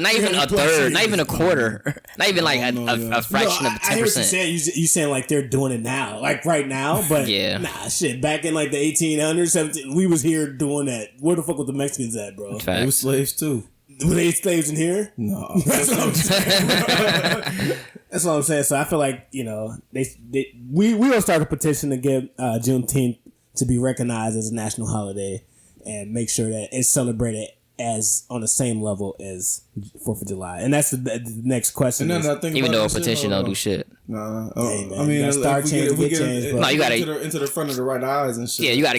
third. Not even a quarter. Not even a fraction of 10%. I hear what you're saying. You saying they're doing it now, right now. But yeah, nah, shit. Back in the 1800s, 1700s. We was here doing that. Where the fuck was the Mexicans at, bro? Facts. They were slaves too. Were they slaves in here? No. That's what I'm saying. That's what I'm saying. So I feel we gonna start a petition to get Juneteenth to be recognized as a national holiday and make sure that it's celebrated as on the same level as 4th of July. And that's the next question. Even though a petition don't do shit. Nah, hey, I mean, if we get no, you gotta into the front of the right eyes and shit. Yeah, you gotta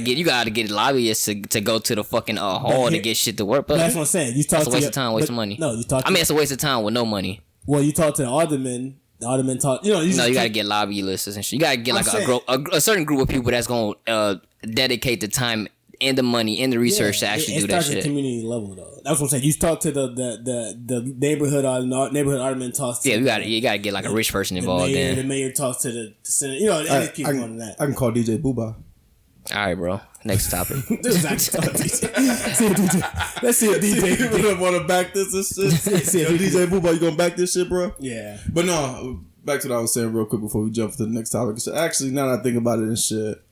get lobbyists to go to the fucking hall to get shit to work. But that's what I'm saying. You talk it's a waste of time, waste of money. No, you talk. It's a waste of time with no money. Well, you talk to the alderman. The alderman talk. You gotta get lobbyists and shit. You gotta get a certain group of people that's gonna dedicate the time and the money and the research to actually do that shit. At the community level though. That's what I'm saying. You talk to the neighborhood alderman talks to you gotta get a rich person involved. The mayor talks to the senate. Keep going on that. I can call DJ Booba. All right, bro. Next topic. Let's see if DJ want to back this and shit. DJ Booba, you gonna back this shit, bro? Yeah. But no. back to what I was saying real quick before we jump to the next topic. So actually, now that I think about it and shit,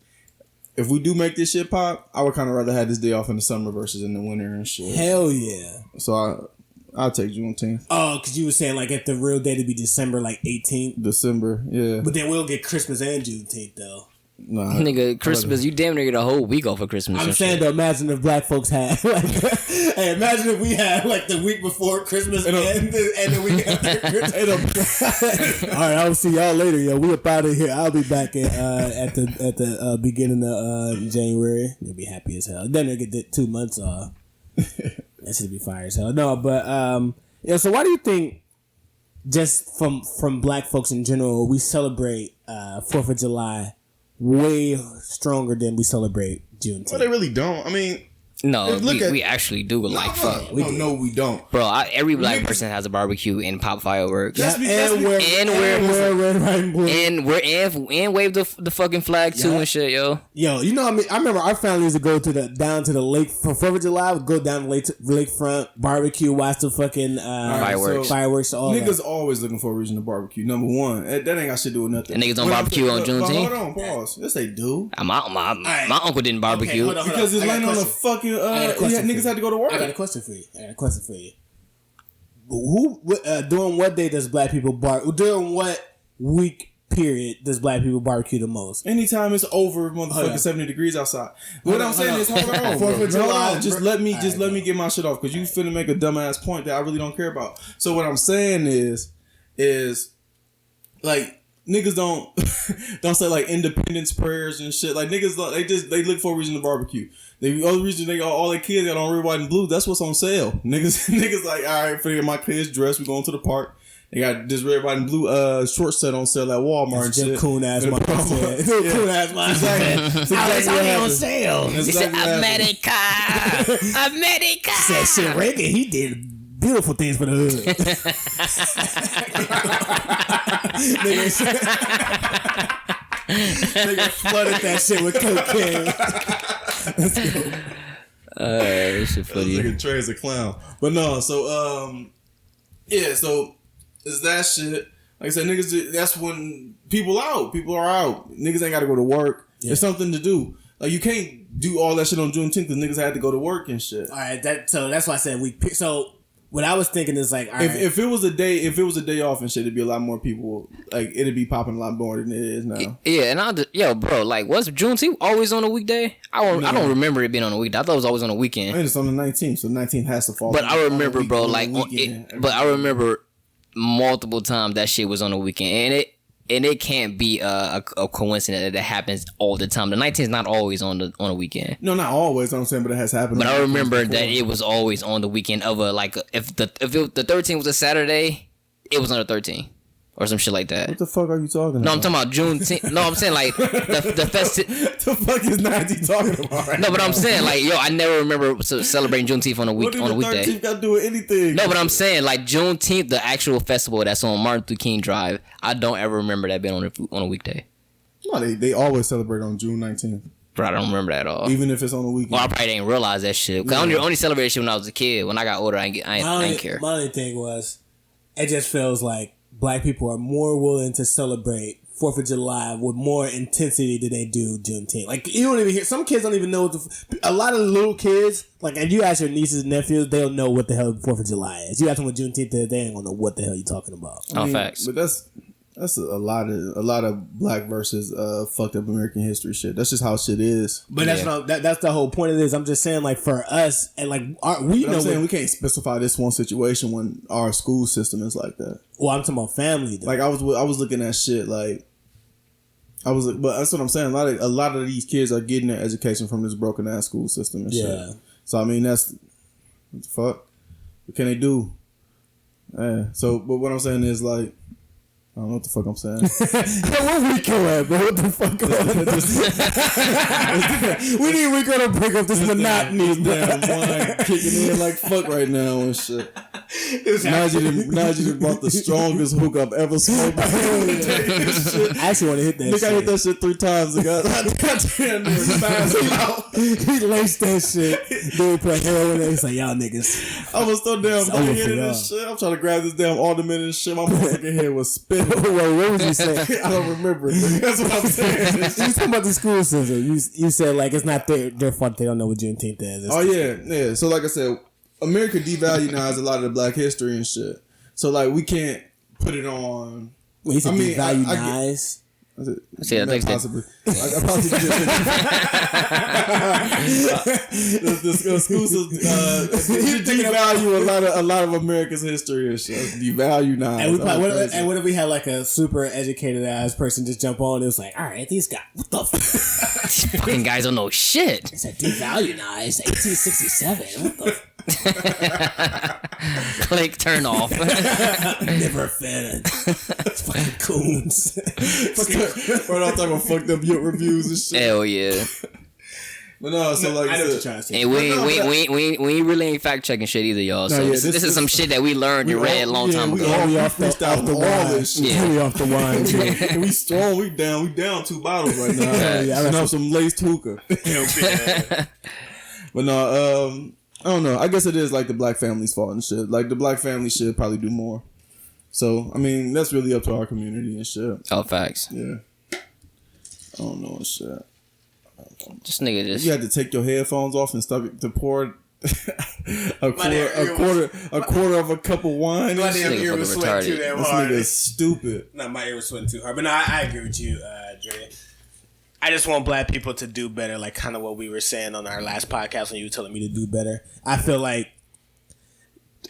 if we do make this shit pop, I would kind of rather have this day off in the summer versus in the winter and shit. Hell yeah. So I'll take Juneteenth. Oh, because you were saying like if the real day to be December like 18th. December, yeah. But then we'll get Christmas and Juneteenth though. Nah, nigga, Christmas, you damn near get a whole week off of Christmas. I'm saying though, imagine if black folks had like, hey, imagine if we had like the week before Christmas and the week after Christmas. All right, I'll see y'all later, yo. We up out of here. I'll be back at the beginning of January. You'll be happy as hell. Then they'll get 2 months off. That should be fire as hell. No, but so why do you think just from black folks in general we celebrate 4th of July way stronger than we celebrate Juneteenth? Well, they really don't. I mean, no, we actually do fuck. No, we don't. Bro, every black person has a barbecue and pop fireworks. And wave the fucking flag too and shit, yo. Yo, you know what I mean? I remember our family used to go down to the lake for 4th of July. We'd go down to lakefront, barbecue, watch the fucking fireworks. All niggas that. Always looking for a reason to barbecue. Number one, that ain't got shit to do with nothing. And niggas don't barbecue on Juneteenth. Hold on, pause. Yes, they do. My uncle didn't barbecue because it's laying on a fucking. Niggas had to go to work. I got a question for you. Who during what day does black people during what week period does black people barbecue the most? Anytime it's over motherfucking 70 degrees outside. What I'm saying is, hold on, 4th of July. Just let me get my shit off because you finna make a dumbass point that I really don't care about. So what I'm saying is like niggas don't say like independence prayers and shit. Like niggas, they look for a reason to barbecue. The only reason they got all their kids got on red, white, and blue. That's what's on sale. Niggas like, all right, for get my kids dressed, we going to the park. They got this red, white, and blue short set on sale at Walmart and shit. Coon ass motherfucker. Coon ass motherfucker. I was only on sale. He said, America. Said shit, Reagan, he did beautiful things for the hood. Nigga flooded that shit with cocaine. This shit funny. Nigga Trey's a clown. But no, so so it's that shit. Like I said, niggas, that's when people are out. Niggas ain't gotta go to work. Yeah. It's something to do. Like you can't do all that shit on Juneteenth because niggas had to go to work and shit. All right, so that's why I said so what I was thinking is like, all right. If it was a day off and shit, it'd be a lot more people. Like it'd be popping a lot more than it is now. Yeah, and bro, like, was Juneteenth always on a weekday? I don't remember it being on a weekday. I thought it was always on a weekend. It's on the 19th, so the 19th has to fall. But I remember, bro, like, but I remember multiple times that shit was on a weekend, and it can't be a coincidence that happens all the time. The 19th is not always on a weekend. No, not always. I'm saying, but it has happened. But I remember that it was always on the weekend of if the 13th was a Saturday, it was on the 13th or some shit like that. What the fuck are you talking about? No, I'm talking about Juneteenth. No, I'm saying like the festive. The fuck is Nazi talking about? Right no, but I'm saying like, yo, I never remember celebrating Juneteenth on a weekday. What did the 13th got to do with anything? No, but I'm saying like Juneteenth, the actual festival that's on Martin Luther King Drive. I don't ever remember that being on a weekday. No, they always celebrate on June 19th. Bro, I don't remember that at all. Even if it's on the weekend. Well, I probably didn't realize that shit. Cause I only celebrated shit when I was a kid. When I got older, I didn't care. My only thing was, it just feels like black people are more willing to celebrate 4th of July with more intensity than they do Juneteenth. Like, you don't even hear, some kids don't even know a lot of little kids, like, and you ask your nieces and nephews, they'll know what the hell 4th of July is. You ask them what Juneteenth is, they ain't gonna know what the hell you're talking about. Facts. But that's a lot of black versus fucked up American history shit. That's just how shit is. But that's the whole point of this. I'm just saying, like, for us, and like we can't specify this one situation when our school system is like that. Well, I'm talking about family though. Like I was looking at shit like but that's what I'm saying. A lot of these kids are getting their education from this broken ass school system and shit. So I mean, that's what the fuck. What can they do? Yeah. So, but what I'm saying is like, I don't know what the fuck I'm saying. Where Rico at, bro? What the fuck? We need Rico to break up this monotony. Damn wine kicking in like fuck right now and shit. Now you done bought the strongest hook I've ever smoked. I actually want to hit that Nigga, shit. I hit that shit 3 times. I He laced that shit. Dude put heroin in it. He's like, y'all niggas. I was so damn It's over for hitting y'all. this shit. I'm trying to grab this damn ornament and shit. My motherfucking head was spinning. Wait, what was you saying? I don't remember it. That's what I'm saying. You talking about the school system. You said like it's not their fault they don't know what Juneteenth is. It's Yeah. So like I said, America devalued a lot of the Black history and shit. So like we can't put it on. Well, he said I mean, devalue I nice. See, I think that- possibly. I probably just the school system devalue a lot of America's history and shit. Devalue nice. And what if we had like a super educated ass person just jump on? It was like, all right, these guys, what the fuck? These fucking guys don't know shit. It's a devalue nice, 1867. What the? Click, turn off. Never a fan. Fucking coons. Right off talking about fucked up Yelp reviews and shit. Hell yeah. But no, so like I know what you're trying to say. And we really ain't fact checking shit either, y'all. So yeah, this is some shit that we learned and read a long time we ago. all off the all this shit. Yeah. We off the wine. And we strong. We down 2 bottles right now. Yeah, And have some laced hookah. But no, I don't know. I guess it is like the Black family's fault and shit. Like the Black family should probably do more. So I mean, that's really up to our community and shit. Oh, facts. Yeah. I don't know and shit. This nigga just. You had to take your headphones off and stuff to pour a quarter of a cup of wine. My and damn shit. ear was sweating too damn This hard. nigga's stupid. No, my ear was sweating too hard. But no, I agree with you, Dre. I just want Black people to do better, like kind of what we were saying on our last podcast when you were telling me to do better. I feel like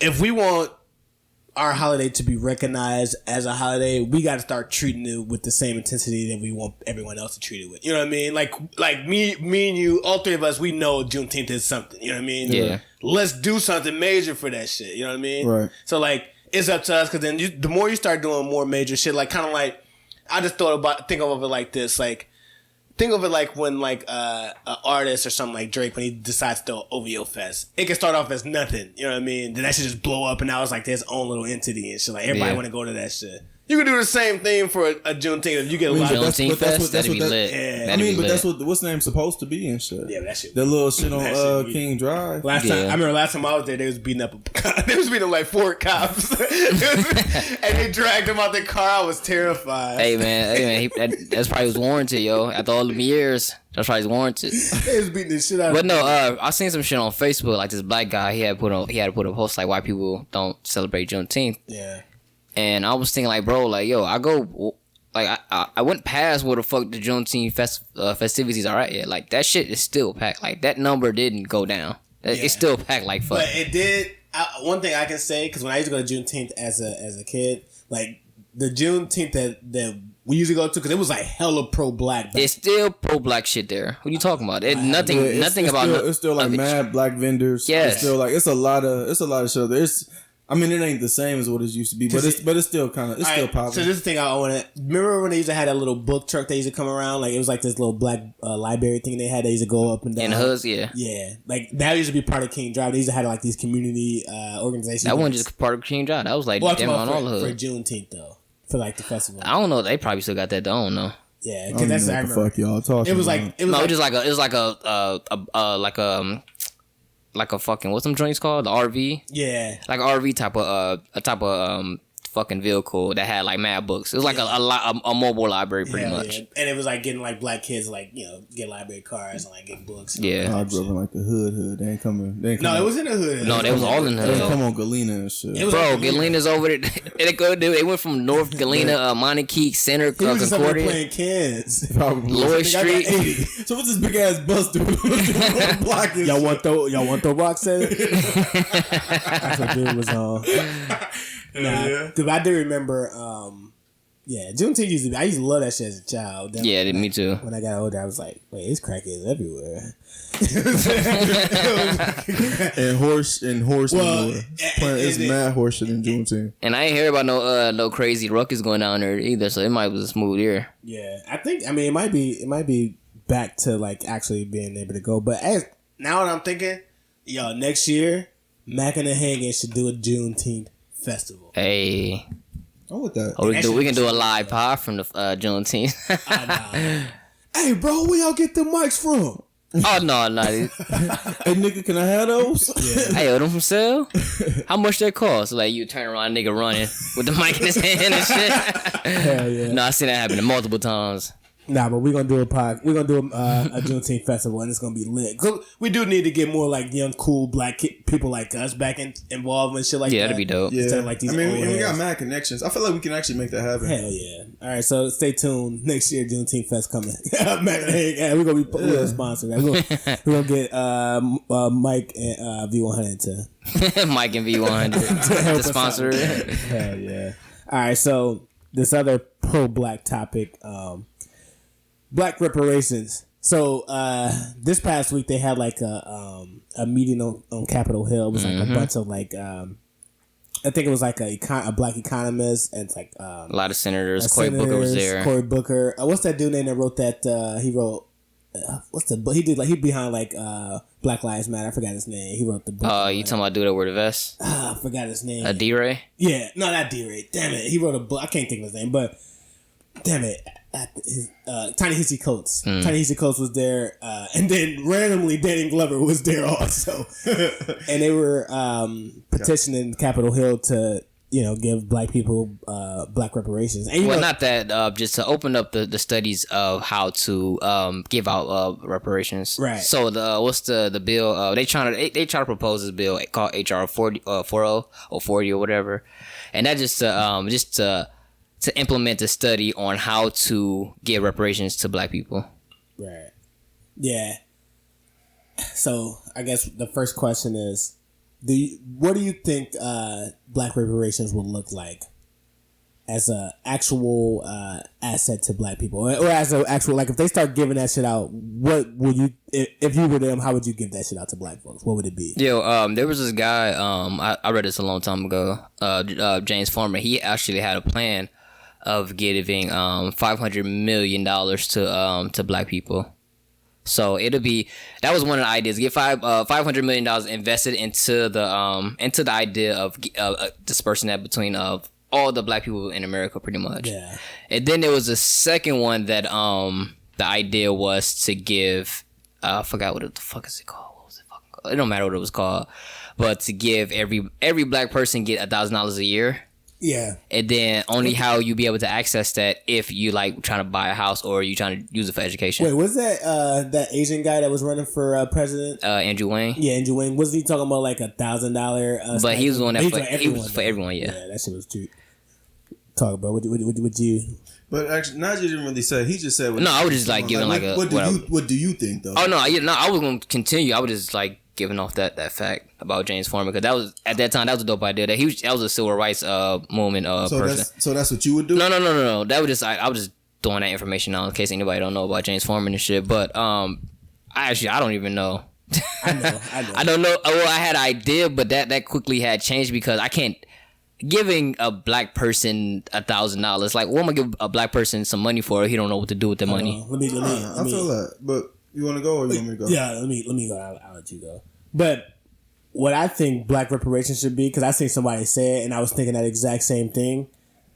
if we want our holiday to be recognized as a holiday, we got to start treating it with the same intensity that we want everyone else to treat it with. You know what I mean? Like me and you, all 3 of us, we know Juneteenth is something. You know what I mean? Yeah. Let's do something major for that shit. You know what I mean? Right. So like, it's up to us because then the more you start doing more major shit, like kind of like, I just think of it like this, like. Think of it like when like an artist or something like Drake, when he decides to throw OVO Fest. It can start off as nothing, you know what I mean? Then that should just blow up and now it's like this own little entity and shit. Like everybody want to go to that shit. You can do the same thing for a Juneteenth if you get a lot of Juneteenth Fest, that'd be lit. Yeah. That'd be lit. That's what's the name supposed to be and shit. Yeah, that shit. That little shit on That shit be- King Drive. Last time I was there, they was beating up like 4 cops, and they dragged him out the car. I was terrified. Hey man, that's probably his warranty, yo. After all them years, that's probably his warranty. They was beating the shit out. But of no, I seen some shit on Facebook. Like this black guy, he had to put a post like why people don't celebrate Juneteenth. Yeah. And I was thinking like, bro, like yo, I went past where the fuck the Juneteenth festivities are at. Yeah, like that shit is still packed. Like that number didn't go down. It's still packed like fuck. But it did. One thing I can say, because when I used to go to Juneteenth as a kid, like the Juneteenth that we usually go to, because it was like hella pro-black. It's still pro-black shit there. What are you talking about? Nothing about It's still like mad black vendors. Yes. It's still like it's a lot of shit there. I mean, it ain't the same as what it used to be, but it's still kind of still popular. So this is the thing I want to remember when they used to have that little book truck that used to come around, like it was like this little black library thing they had that used to go up and down. In the hoods, yeah. Yeah, like that used to be part of King Drive. They used to have like these community organizations. That wasn't just part of King Drive. That was like I'm damn talking on about all the for hood. Juneteenth though, for like the festival. I don't know. They probably still got that. Though. I don't know. Yeah, I because don't that's know I what the remember. fuck y'all talking. It was about. like it was No, like, it was like a fucking what's them joints called? The RV. yeah. Like an RV type of fucking vehicle that had like mad books. It was like a mobile library pretty much. Yeah. And it was like getting like black kids like get library cards and like get books. Yeah. I grew up in like the hood. They ain't coming. No, it was in the hood. No, they was all in the They ain't hood. come on Galena and shit. It was Bro, like Galena's over there. They went from North Galena, Montekeek, Center, He was just over there Concordia, playing kids. Probably. Lloyd Nigga, I got Street. 80. So what's this big ass bus doing? Blocking Y'all want the rock set? That's what dude was on. Nah, dude, I do remember. Juneteenth used to be. I used to love that shit as a child. Then Yeah, me too. when I got older, I was like, wait, it's crackheads everywhere. and horse Well, manure. It's mad horse shit in Juneteenth. And I ain't hear about no crazy ruckus going down there either, so it might be a smooth year. Yeah, I mean, it might be back to like actually being able to go. But now that I'm thinking, next year Mac and the Hangin should do a Juneteenth festival. Hey. I'm with that. Oh, we can do a live pod from the Juneteenth. Hey, bro, where y'all get the mics from? Oh, no. Hey, nigga, can I have those? Yeah. Hey, them from sale? How much they cost? Like, you turn around, nigga running with the mic in his hand and shit. Hell yeah. No, I seen that happen multiple times. Nah, but we're gonna do a Juneteenth festival, and it's gonna be lit. We do need to get more like young, cool black people like us back involved and shit like that. Yeah, that'd be dope. Yeah, Instead of like these I mean, old we got heads. mad connections. I feel like we can actually make that happen. Hell yeah! All right, so stay tuned. Next year, Juneteenth Fest coming. We're gonna be sponsored. We're gonna get Mike and V100 to Mike and V100 to sponsor it. Hell yeah! All right, so this other pro-black topic. Black reparations. So this past week they had like a meeting on Capitol Hill. It was like a bunch of like I think it was like a black economist and it's like a lot of senators. Cory Booker was there. Cory Booker. What's that dude name that wrote that? He wrote what's the book? He did like he behind like Black Lives Matter. I forgot his name. He wrote the book. You talking about dude that wore the vest? I forgot his name. D-Ray? Yeah, no, not D-Ray. Damn it, he wrote a book. I can't think of his name, but damn it. Tiny Hissy Coates. Tiny Hissy Coates was there, and then randomly Danny Glover was there also. And they were petitioning Capitol Hill to, give black people black reparations. And not that, just to open up the studies of how to give out reparations. Right. So what's the bill? They try to propose this bill called HR 40 or 40 or whatever, and that just to implement a study on how to give reparations to black people. Right. Yeah. So I guess the first question is, what do you think black reparations will look like as a actual asset to black people, or as an actual, like if they start giving that shit out, what would you, if you were them, how would you give that shit out to black folks? What would it be? Yo, there was this guy, I read this a long time ago, James Farmer. He actually had a plan of giving $500 million to black people. So that was one of the ideas. Get $500 million invested into the idea of dispersing that between all the black people in America, pretty much. Yeah. And then there was a second one that the idea was to give, I forgot what the fuck is it called. What was it fucking called? It don't matter what it was called, but to give every black person get $1,000 a year. Yeah. And then only how you be able to access that if you like trying to buy a house or you trying to use it for education. Wait, was that Asian guy that was running for president? Andrew Wang. Yeah, Andrew Wang. Wasn't he talking about like $1,000? But he was on that for everyone. Yeah. Yeah, that shit was cheap. Talk about what you. But actually, Najee didn't really say. He just said. I was just like giving What do you think though? Oh no, I was gonna continue. I was just like giving off that fact about James Farmer, because that was at that time that was a dope idea. That was a civil rights movement person. So that's what you would do? No. That was just I was just throwing that information out in case anybody don't know about James Farmer and shit. But I don't even know. I know. I don't know. Well, I had an idea, but that quickly had changed because I can't. Giving a black person $1,000, like, what am I give a black person some money for if he don't know what to do with the money? Let me. I feel that, but you want to go or you want me to go? Yeah, let me go. I'll let you go. But what I think black reparations should be, because I seen somebody say it, and I was thinking that exact same thing: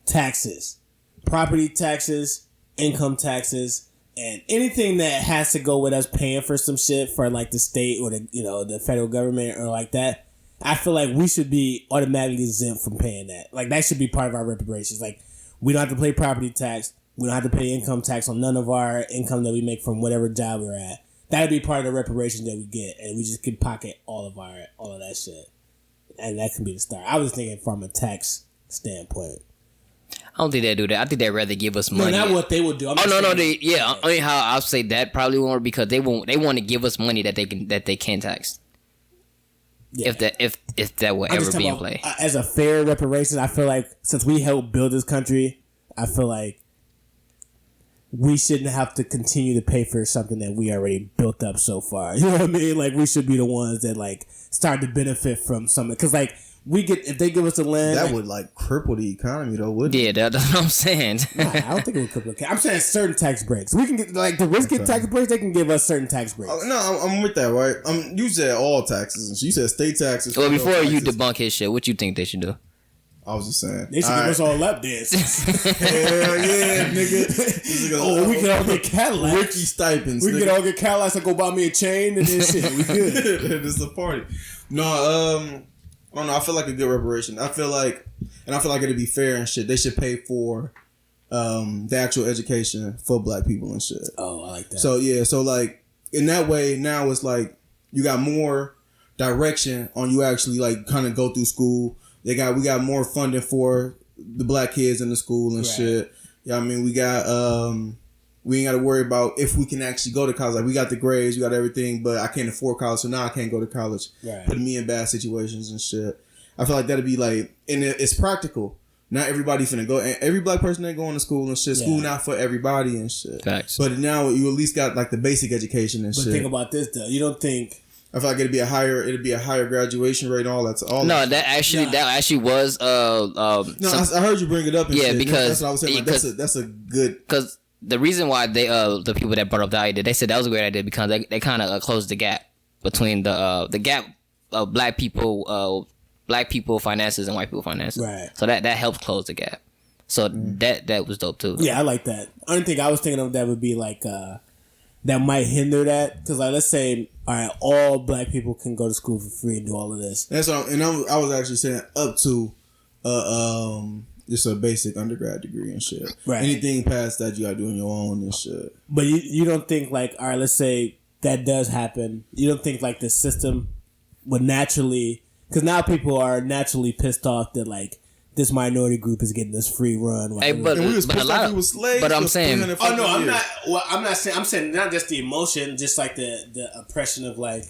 taxes, property taxes, income taxes, and anything that has to go with us paying for some shit for like the state or the federal government or like that. I feel like we should be automatically exempt from paying that. Like, that should be part of our reparations. Like, we don't have to pay property tax. We don't have to pay income tax on none of our income that we make from whatever job we're at. That'd be part of the reparations that we get, and we just can pocket all of that shit. And that can be the start. I was thinking from a tax standpoint. I don't think they do that. I think they'd rather give us money. No, not what they would do. No. I mean, how I'll say that probably won't, because they want to give us money that they can tax. Yeah. If that will ever be in play. As a fair reparations, I feel like since we helped build this country, I feel like we shouldn't have to continue to pay for something that we already built up so far. You know what I mean? Like, we should be the ones that like start to benefit from something. Because like if they give us the land, that would like cripple the economy though, wouldn't it? Yeah, that's what I'm saying. Nah, I don't think it would cripple. I'm saying certain tax breaks. We can get like the rich get tax breaks. They can give us certain tax breaks. Oh, no, I'm with that, right? You said all taxes, and you said state taxes. Well, before taxes. you debunk his shit, what you think they should do? I was just saying They should give us all lap dances. Hell yeah, nigga. Oh, we can all get Cadillacs. Ricky stipends. We can all get Cadillacs and go buy me a chain and then shit. We good. This is a party. No, I don't know. I feel like a good reparation. I feel like it'd be fair and shit. They should pay for the actual education for black people and shit. Oh, I like that. So yeah, so like in that way, now it's like you got more direction on you actually like kind of go through school. We got more funding for the black kids in the school and shit. Yeah, I mean we ain't got to worry about if we can actually go to college. Like we got the grades, we got everything, but I can't afford college, so now I can't go to college. Right. Putting me in bad situations and shit. I feel like that'd be like, and it's practical. Not everybody finna go. And every black person ain't going to school and shit. School not for everybody and shit. Facts. But now you at least got like the basic education and shit. But think about this though. You don't think? I feel like it'd be a higher graduation rate and all that. No, that actually was I heard you bring it up. And shit. Because that's what I was saying. Like, that's a good. Because the reason why the people that brought up the idea, they said that was a great idea because they kind of closed the gap between the gap of black people finances and white people finances. Right. So that helps close the gap. So that was dope too. Yeah, I like that. Only thing I was thinking of that would be like that might hinder that because like let's say all right, all black people can go to school for free and do all of this. That's what I was actually saying up to just a basic undergrad degree and shit. Right. Anything past that you gotta do on your own and shit. But you don't think like all right, let's say that does happen. You don't think like the system would naturally because now people are naturally pissed off that like this minority group is getting this free run. Hey, but a lot of slaves. But I'm saying, oh no, I'm not. Well, I'm not saying. I'm saying not just the emotion, just like the oppression of like,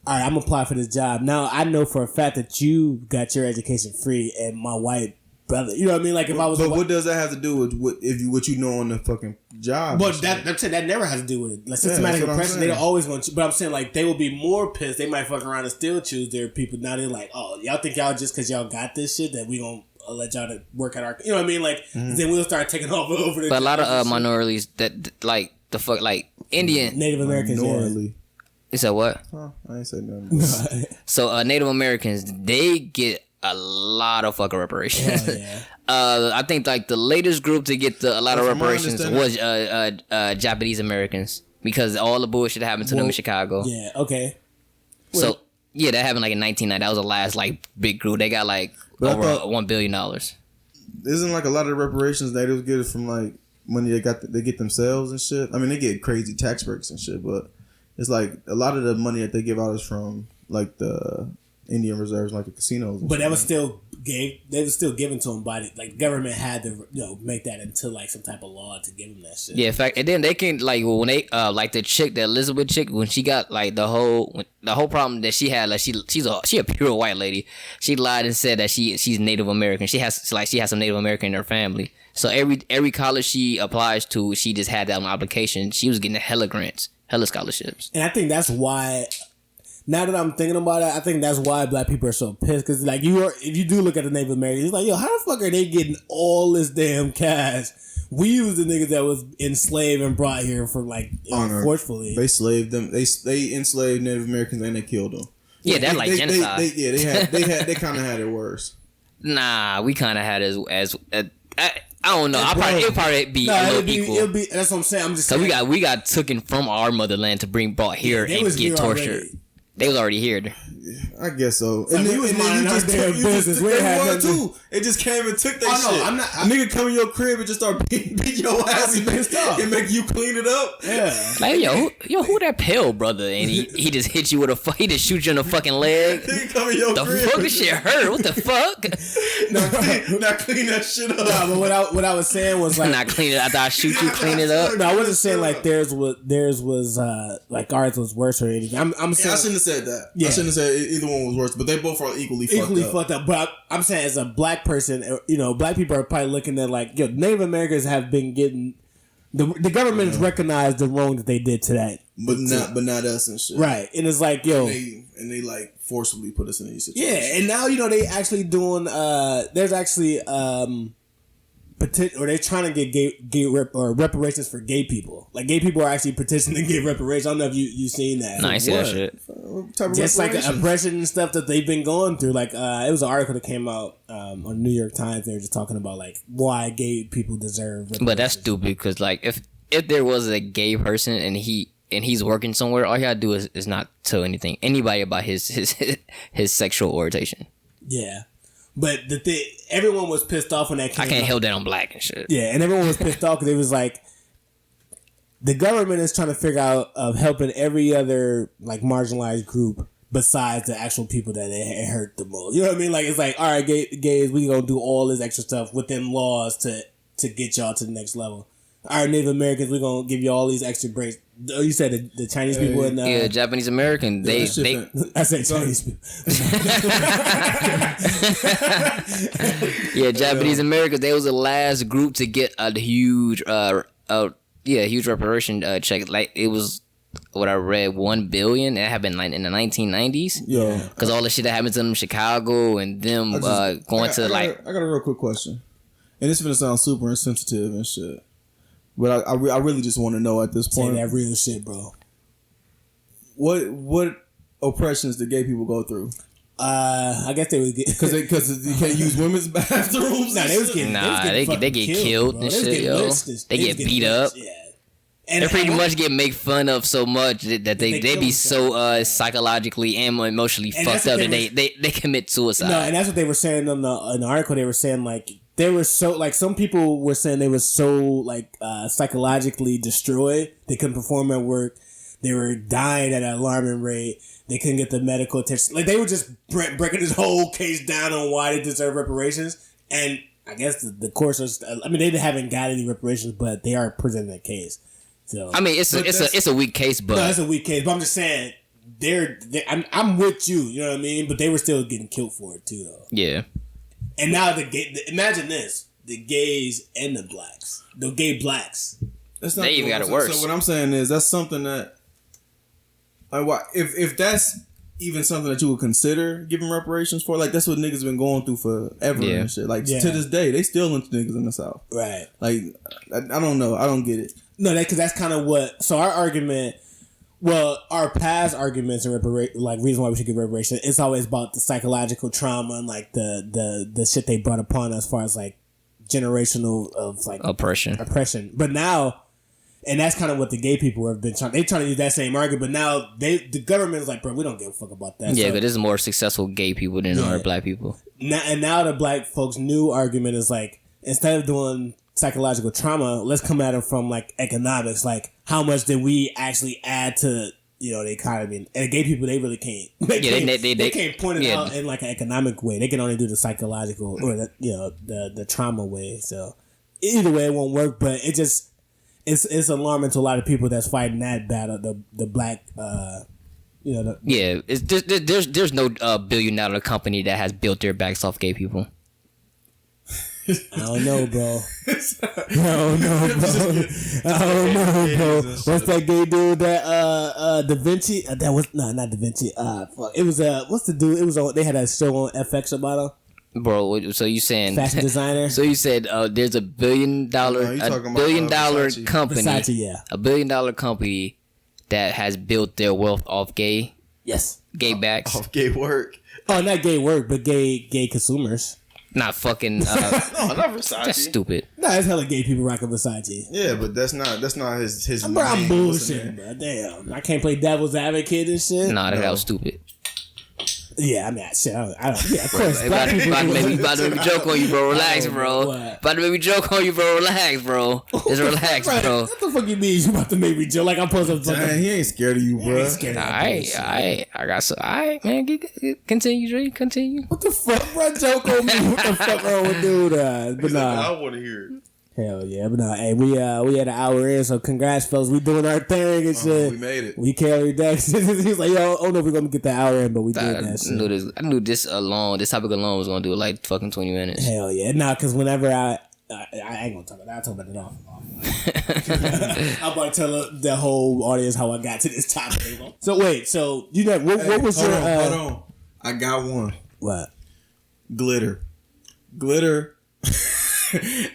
all right, I'm gonna apply for this job. Now I know for a fact that you got your education free, and my white brother. You know what I mean? Like if I was. But what does that have to do with what you know on the fucking job? But I'm saying that never has to do with it. Like systematic oppression, they don't always want to. But I'm saying like they will be more pissed. They might fuck around and still choose their people. Now they're like, oh, y'all think y'all just because y'all got this shit that we gonna let y'all to work at our. You know what I mean? Like then we'll start taking over the. But a lot of minorities that like the fuck like Indian Native Americans. Minorly. You said what? Huh, I ain't said nothing. So Native Americans, they get a lot of fucking reparations. Yeah. I think like the latest group to get a lot of reparations was Japanese Americans because all the bullshit happened to them in Chicago. Yeah. Okay. So yeah, that happened like in 1990. That was the last like big group. They got like over $1 billion. Isn't like a lot of reparations they just get it from like money they get themselves and shit. I mean they get crazy tax breaks and shit, but it's like a lot of the money that they give out is from like the Indian reserves, like the casinos. But that was still they was still given to them by the government had to make that into like some type of law to give them that shit. Yeah, in fact, and then they can like when they like the Elizabeth chick when she got like the whole problem that she had like she's a pure white lady. She lied and said that she's Native American. She has some Native American in her family. So every college she applies to, she just had that on application. She was getting hella grants, hella scholarships. And I think that's why. Now that I'm thinking about it, I think that's why black people are so pissed. Because like if you do look at the Native Americans, it's like, yo, how the fuck are they getting all this damn cash? We was the niggas that was enslaved and brought here from like forcefully. They slaved them. They enslaved Native Americans and they killed them. Yeah, that's like genocide. They kind of had it worse. Nah, we kind of had it as I don't know. It'll probably be a little equal. It'll be. That's what I'm saying. I'm just saying. So we got taken from our motherland to brought here and get tortured. Already. They was already here. I guess so. And then you just their business. We had that too. It just came and took that shit. I'm not. A nigga come in your crib and just start beating your ass and make you clean it up. Yeah. Like who that pale brother? And he just hit you with he just shoot you in the fucking leg. Nigga come in your the crib. Fuck this shit hurt. What the fuck? Not clean that shit up. Nah, but what I was saying was like not clean it after I shoot you. Clean it up. No, I wasn't saying like theirs was like ours was worse or anything. I'm saying I shouldn't have said that. Yeah. I shouldn't have said either one was worse, but they both are equally fucked up. But I'm saying as a black person, black people are probably looking at like, Native Americans have been getting the government has recognized the wrong that they did to that, but not us and shit. Right, and it's like, and and they like forcibly put us in these situations. Yeah, and now they actually doing. There's actually or they're trying to get reparations for gay people. Like gay people are actually petitioning to get reparations. I don't know if you seen that. No, I see that shit. What type of Just like reparations? oppression and stuff that they've been going through. Like it was an article that came out on New York Times. They were just talking about like why gay people deserve reparations. But that's stupid because like if there was a gay person and he's working somewhere, all he gotta do is not tell anybody about his sexual orientation. Yeah. But everyone was pissed off when that came I can't out. help that I'm black and shit. Yeah, and everyone was pissed off because it was like the government is trying to figure out of helping every other like marginalized group besides the actual people that it hurt the most. You know what I mean? Like it's like, all right, gays, we gonna do all this extra stuff within laws to get y'all to the next level. All right, Native Americans, we're gonna give you all these extra breaks. Oh, you said the Chinese people in Japanese American. They I said Chinese people. Yeah, Japanese Americans. They was the last group to get a huge huge reparation check. Like it was what I read, $1 billion. It happened like in the 1990s. Yeah, because all the shit that happened to them in Chicago and them I got a real quick question, and this is gonna sound super insensitive and shit. But I really just want to know at this point. Say that real shit, bro. What oppressions did gay people go through? I guess they would get because you can't use women's bathrooms. Nah, they was getting they get killed and shit, yo. They get beat up. Yeah. And they pretty much get made fun of so much that they be so psychologically and emotionally fucked up that they commit suicide. No, and that's what they were saying in the article. They were saying like they were so like some people were saying they were so like psychologically destroyed they couldn't perform at work. They were dying at an alarming rate. They couldn't get the medical attention. Like they were just breaking this whole case down on why they deserve reparations. And I guess the course was. I mean, they haven't got any reparations, but they are presenting a case. So I mean, it's a weak case, but no, it's a weak case. But I'm just saying, I'm with you. You know what I mean? But they were still getting killed for it too, though. Yeah. And now imagine this: the gays and the blacks, the gay blacks. That's not they even got it worse. So what I'm saying is that's something that, like, if that's even something that you would consider giving reparations for, like that's what niggas been going through forever and shit. Like to this day, they still into niggas in the South. Right. Like I don't know. I don't get it. No, because that's kind of what. So our argument. Well, our past arguments and reason why we should give reparation, it's always about the psychological trauma and like the shit they brought upon us as far as like generational of like oppression. But now, and that's kind of what the gay people have been trying. They're trying to use that same argument, but now the government is like, bro, we don't give a fuck about that. Yeah, but there's more successful gay people than our black people. Now the black folks' new argument is like, instead of doing psychological trauma, let's come at it from like economics. Like, how much did we actually add to the economy? And gay people, they really can't. They can't point it out in like an economic way. They can only do the psychological or the trauma way. So either way, it won't work. But it's alarming to a lot of people that's fighting that battle. The black. There's no $1 billion company that has built their backs off gay people. I don't know, bro. I don't know, bro. What's that gay dude that Da Vinci? That was not Da Vinci. Fuck. It was what's the dude? It was on. They had a show on FX about him. Bro, so you saying fashion designer? So you said there's $1 billion company, Versace, yeah, $1 billion company that has built their wealth off gay backs, off gay work. Oh, not gay work, but gay consumers. Not fucking. No, not Versace. That's stupid. Nah, it's hella gay people rocking Versace. Yeah, but that's not his. Bro, I'm bullshitting, bro. Damn, I can't play devil's advocate and shit. Nah, that was stupid. Yeah, I mean, shit. I don't. Yeah, of course. About to make me joke on you, bro. Relax, bro. About to make me joke on you, bro. Relax, bro. Just relax, bro. What the fuck you mean? You about to make me joke? Like I'm supposed to. Dang, he ain't scared of you, bro. I got some. Alright, man. Continue, Dre. Continue. What the fuck, bro? Joke on me. What the fuck wrong with dude? But nah. I want to hear it. Hell yeah, but nah, hey, we had an hour in, so congrats, fellas. We doing our thing and shit. We made it. We carried that. He's like, yo, I don't know if we're gonna get the hour in, but we did that shit. I knew this topic alone was gonna do like fucking 20 minutes. Hell yeah, nah, because whenever I ain't gonna talk about that. I'll talk about it off. I'm about to tell the whole audience how I got to this topic. So wait, so you know what was your? Hold on. I got one. What? Glitter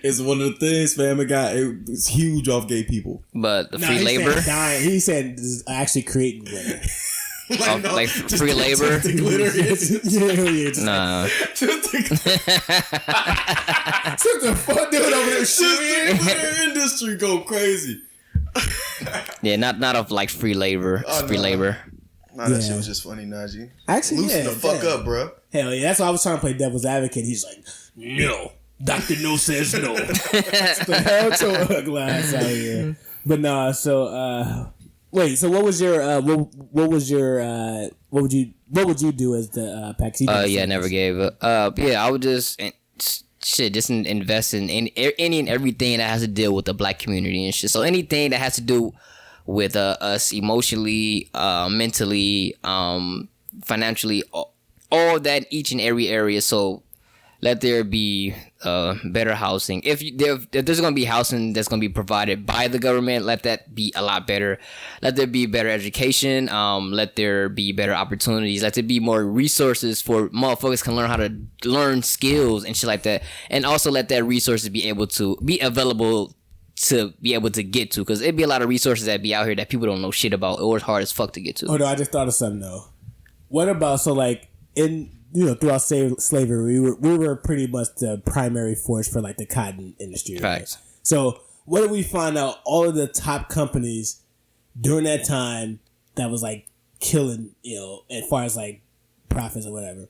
is one of the things, fam. It's huge off gay people. But the free labor. He said actually creating glitter. Like free labor. The glitter Nah. Just the fuck dude over there shooting. The glitter industry go crazy. Yeah, not of like free labor. It's free labor. Nah, that shit was just funny, Najee. Actually, loosen the fuck up, bro. Hell yeah, that's why I was trying to play devil's advocate. He's like, no, Dr. No says no. The hell to a glass out here. But nah, so wait, so what would you do as the PAC? Yeah, never gave up. Yeah, I would just invest in any and everything that has to deal with the black community and shit. So anything that has to do with us emotionally, mentally, financially, all that, each and every area. So let there be better housing. If there's going to be housing that's going to be provided by the government, let that be a lot better. Let there be better education. Let there be better opportunities. Let there be more resources for motherfuckers can learn how to learn skills and shit like that. And also let that resources be able to be available to be able to get to, because it'd be a lot of resources that be out here that people don't know shit about, or it's hard as fuck to get to. Oh no, I just thought of something though. What about, so like in, you know, throughout slavery, we were pretty much the primary force for like the cotton industry. Facts. Right? So what if we find out all of the top companies during that time that was like killing, you know, as far as like profits or whatever?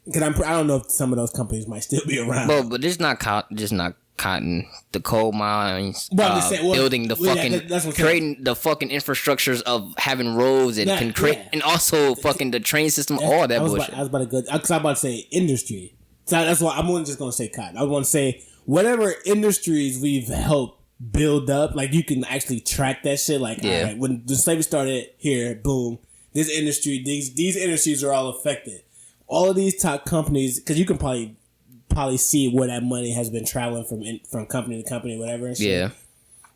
Because I don't know if some of those companies might still be around. But it's not cotton, the coal mines, building the fucking, creating the fucking infrastructures of having roads and and also fucking the train system, all that bullshit. I was about to go, because I'm about to say industry. So that's why I'm just going to say cotton. I want to say whatever industries we've helped build up, like you can actually track that shit. Like, all right, when the slavery started here, boom, this industry, these industries are all affected. All of these top companies, because you can probably see where that money has been traveling from company to company, whatever. And shit. Yeah,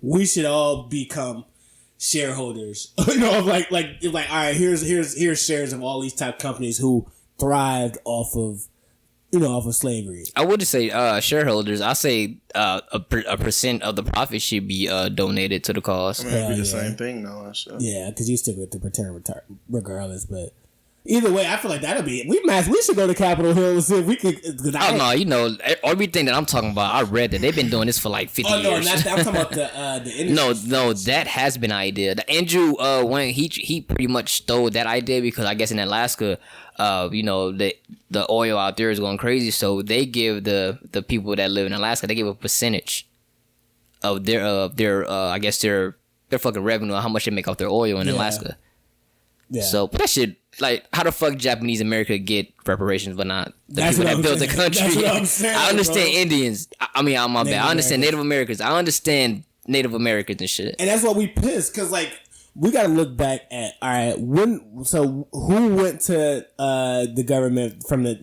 we should all become shareholders. You know, like all right, here's shares of all these top companies who thrived off of slavery. I wouldn't say shareholders. I say a percent of the profit should be donated to the cause. I mean, it'd be the same thing, though. Yeah, because you still get the return regardless, but. Either way, I feel like that'll be. We should go to Capitol Hill and see if we could. Oh no, you know everything that I'm talking about. I read that they've been doing this for like 50 years. I'm talking about the industry. No, that has been an idea. The Andrew, when he pretty much stole that idea, because I guess in Alaska, you know, the oil out there is going crazy, so they give the people that live in Alaska, they give a percentage of their I guess their fucking revenue, how much they make off their oil in Alaska. Yeah. So that shit. Like, how the fuck Japanese America get reparations, but not the people that built the country? That's what I'm saying, I understand Indians. I mean, my bad. I understand Native Americans. I understand Native Americans and shit. And that's why we pissed, because like we got to look back at, all right, who went to the government from the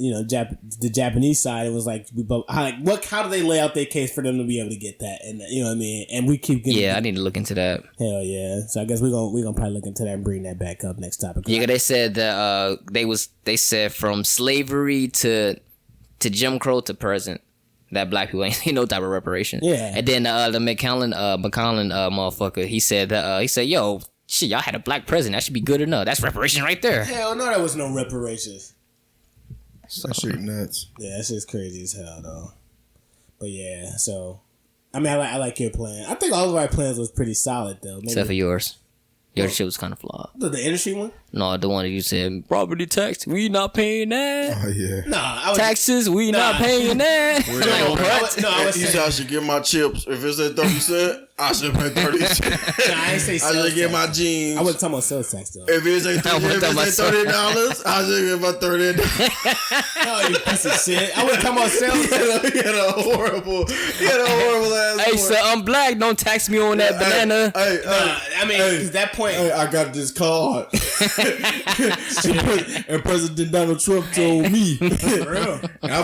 the Japanese side? It was like, how do they lay out their case for them to be able to get that? And you know what I mean? And we keep getting. Yeah, I need to look into that. Hell yeah! So I guess we're gonna probably look into that and bring that back up next topic. Yeah, they said that they said from slavery to Jim Crow to present, that black people ain't no type of reparation. Yeah. And then the McCollin motherfucker, he said yo, shit, y'all had a black president. That should be good enough. That's reparation right there. Hell no, that was no reparations. That shit nuts. Yeah, that shit's crazy as hell though. But yeah, so I mean, I like your plan. I think all of our plans was pretty solid though. Except for yours. Your shit was kind of flawed. The industry one? No, the one that you said, property tax, we not paying that. Oh, yeah. Nah, taxes, we not paying that. I should get my chips. If it's at 30 cents, I should pay 30 cents. I ain't say sales I should get my jeans. I wasn't talking about sales tax, though. If it's at $30, I should get my $30. Oh, you piece of shit. I wasn't talking about sales tax. He had a horrible ass. Hey, so I'm black. Don't tax me on that banana. I mean, at that point. Hey, I got this card. And President Donald Trump told me. For real. I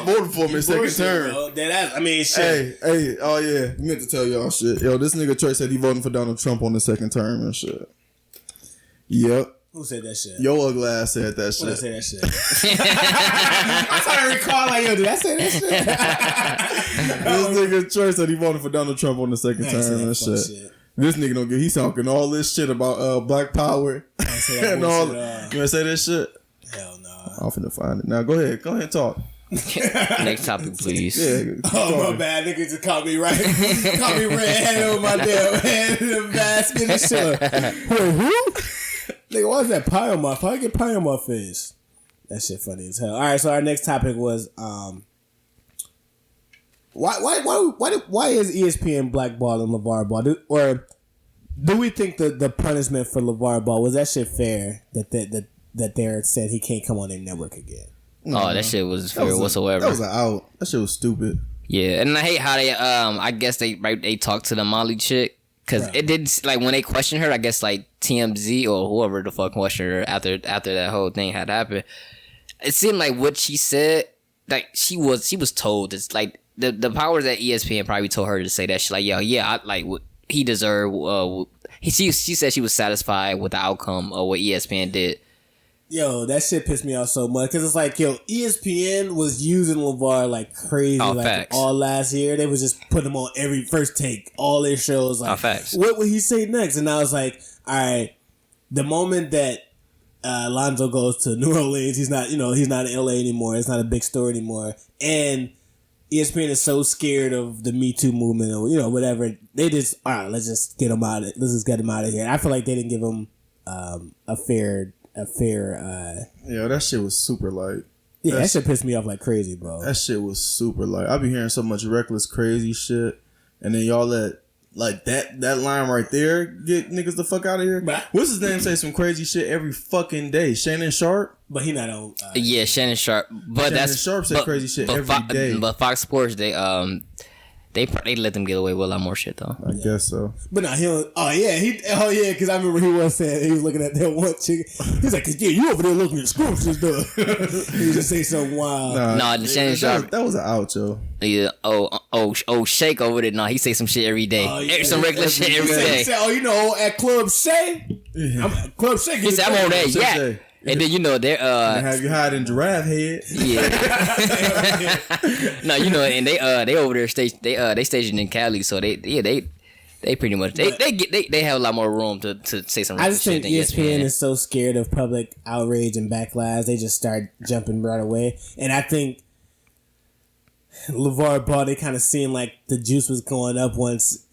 voted for him in second term. I mean, shit. Hey, oh yeah. You meant to tell y'all shit. Yo, this nigga Trey said he voting for Donald Trump on the second term and shit. Yep. Who said that shit? Yo ugly ass said that shit. Who said that shit? I'm trying to recall like, yo, did I say that shit? This nigga Trey said he voted for Donald Trump on the second term and shit. This nigga don't get. He's talking all this shit about Black Power and all. You wanna say that shit? Hell no. I'm finna find it now. Go ahead and talk. Next topic, please. Yeah. Oh my bad, nigga just caught me right. Caught me red-handed with my damn hand in the basket and shit. Wait, who? Nigga, why is that pie on my face? How I get pie on my face? That shit funny as hell. All right, so our next topic was why is ESPN blackballing LaVar Ball? Do we think the punishment for LaVar Ball was that shit fair? That they said he can't come on their network again. Oh, that shit was fair whatsoever. That was an out. That shit was stupid. Yeah, and I hate how they I guess they talked to the Molly chick because it did like when they questioned her. I guess like TMZ or whoever the fuck questioned her after that whole thing had happened. It seemed like what she said, like she was told. It's like the powers at ESPN probably told her to say that shit. Like I like what he deserved. She said she was satisfied with the outcome of what ESPN did. Yo, that shit pissed me off so much because it's like, yo, ESPN was using LaVar like crazy, like all last year. They was just putting him on every first take, all their shows. Like, what would he say next? And I was like, all right, the moment that Lonzo goes to New Orleans, he's not in LA anymore. It's not a big story anymore, and ESPN is so scared of the Me Too movement or whatever. They just all right, let's just get him out. Let's just get him out of here. And I feel like they didn't give him a fair. Yeah, that shit was super light. Yeah, that shit pissed me off like crazy, bro. That shit was super light. I be hearing so much reckless, crazy shit, and then y'all let like that line right there get niggas the fuck out of here. What's his name say some crazy shit every fucking day? Shannon Sharp, but he not on. Yeah, Shannon Sharp, but Shannon Sharp said crazy shit every day. But Fox Sports, they let them get away with a lot more shit though. I guess so. But no, he don't. Because I remember he was looking at that one chick. He's like, yeah, you over there looking at scrumptious though. He just say something wild. The Shannon Sharp. That was an out, yo. Yeah. Oh, Shake over there. Nah, he say some shit every day. Some regular shit every day. He said, at Club Shay. Club Shay. He said, I'm on that. Yeah. And then they're have you hide in giraffe head. Yeah. No, and they over there they stationed in Cali, so they pretty much they have a lot more room to say some. I just think ESPN is so scared of public outrage and backlash, they just start jumping right away. And I think LaVar Ball, they kind of seemed like the juice was going up once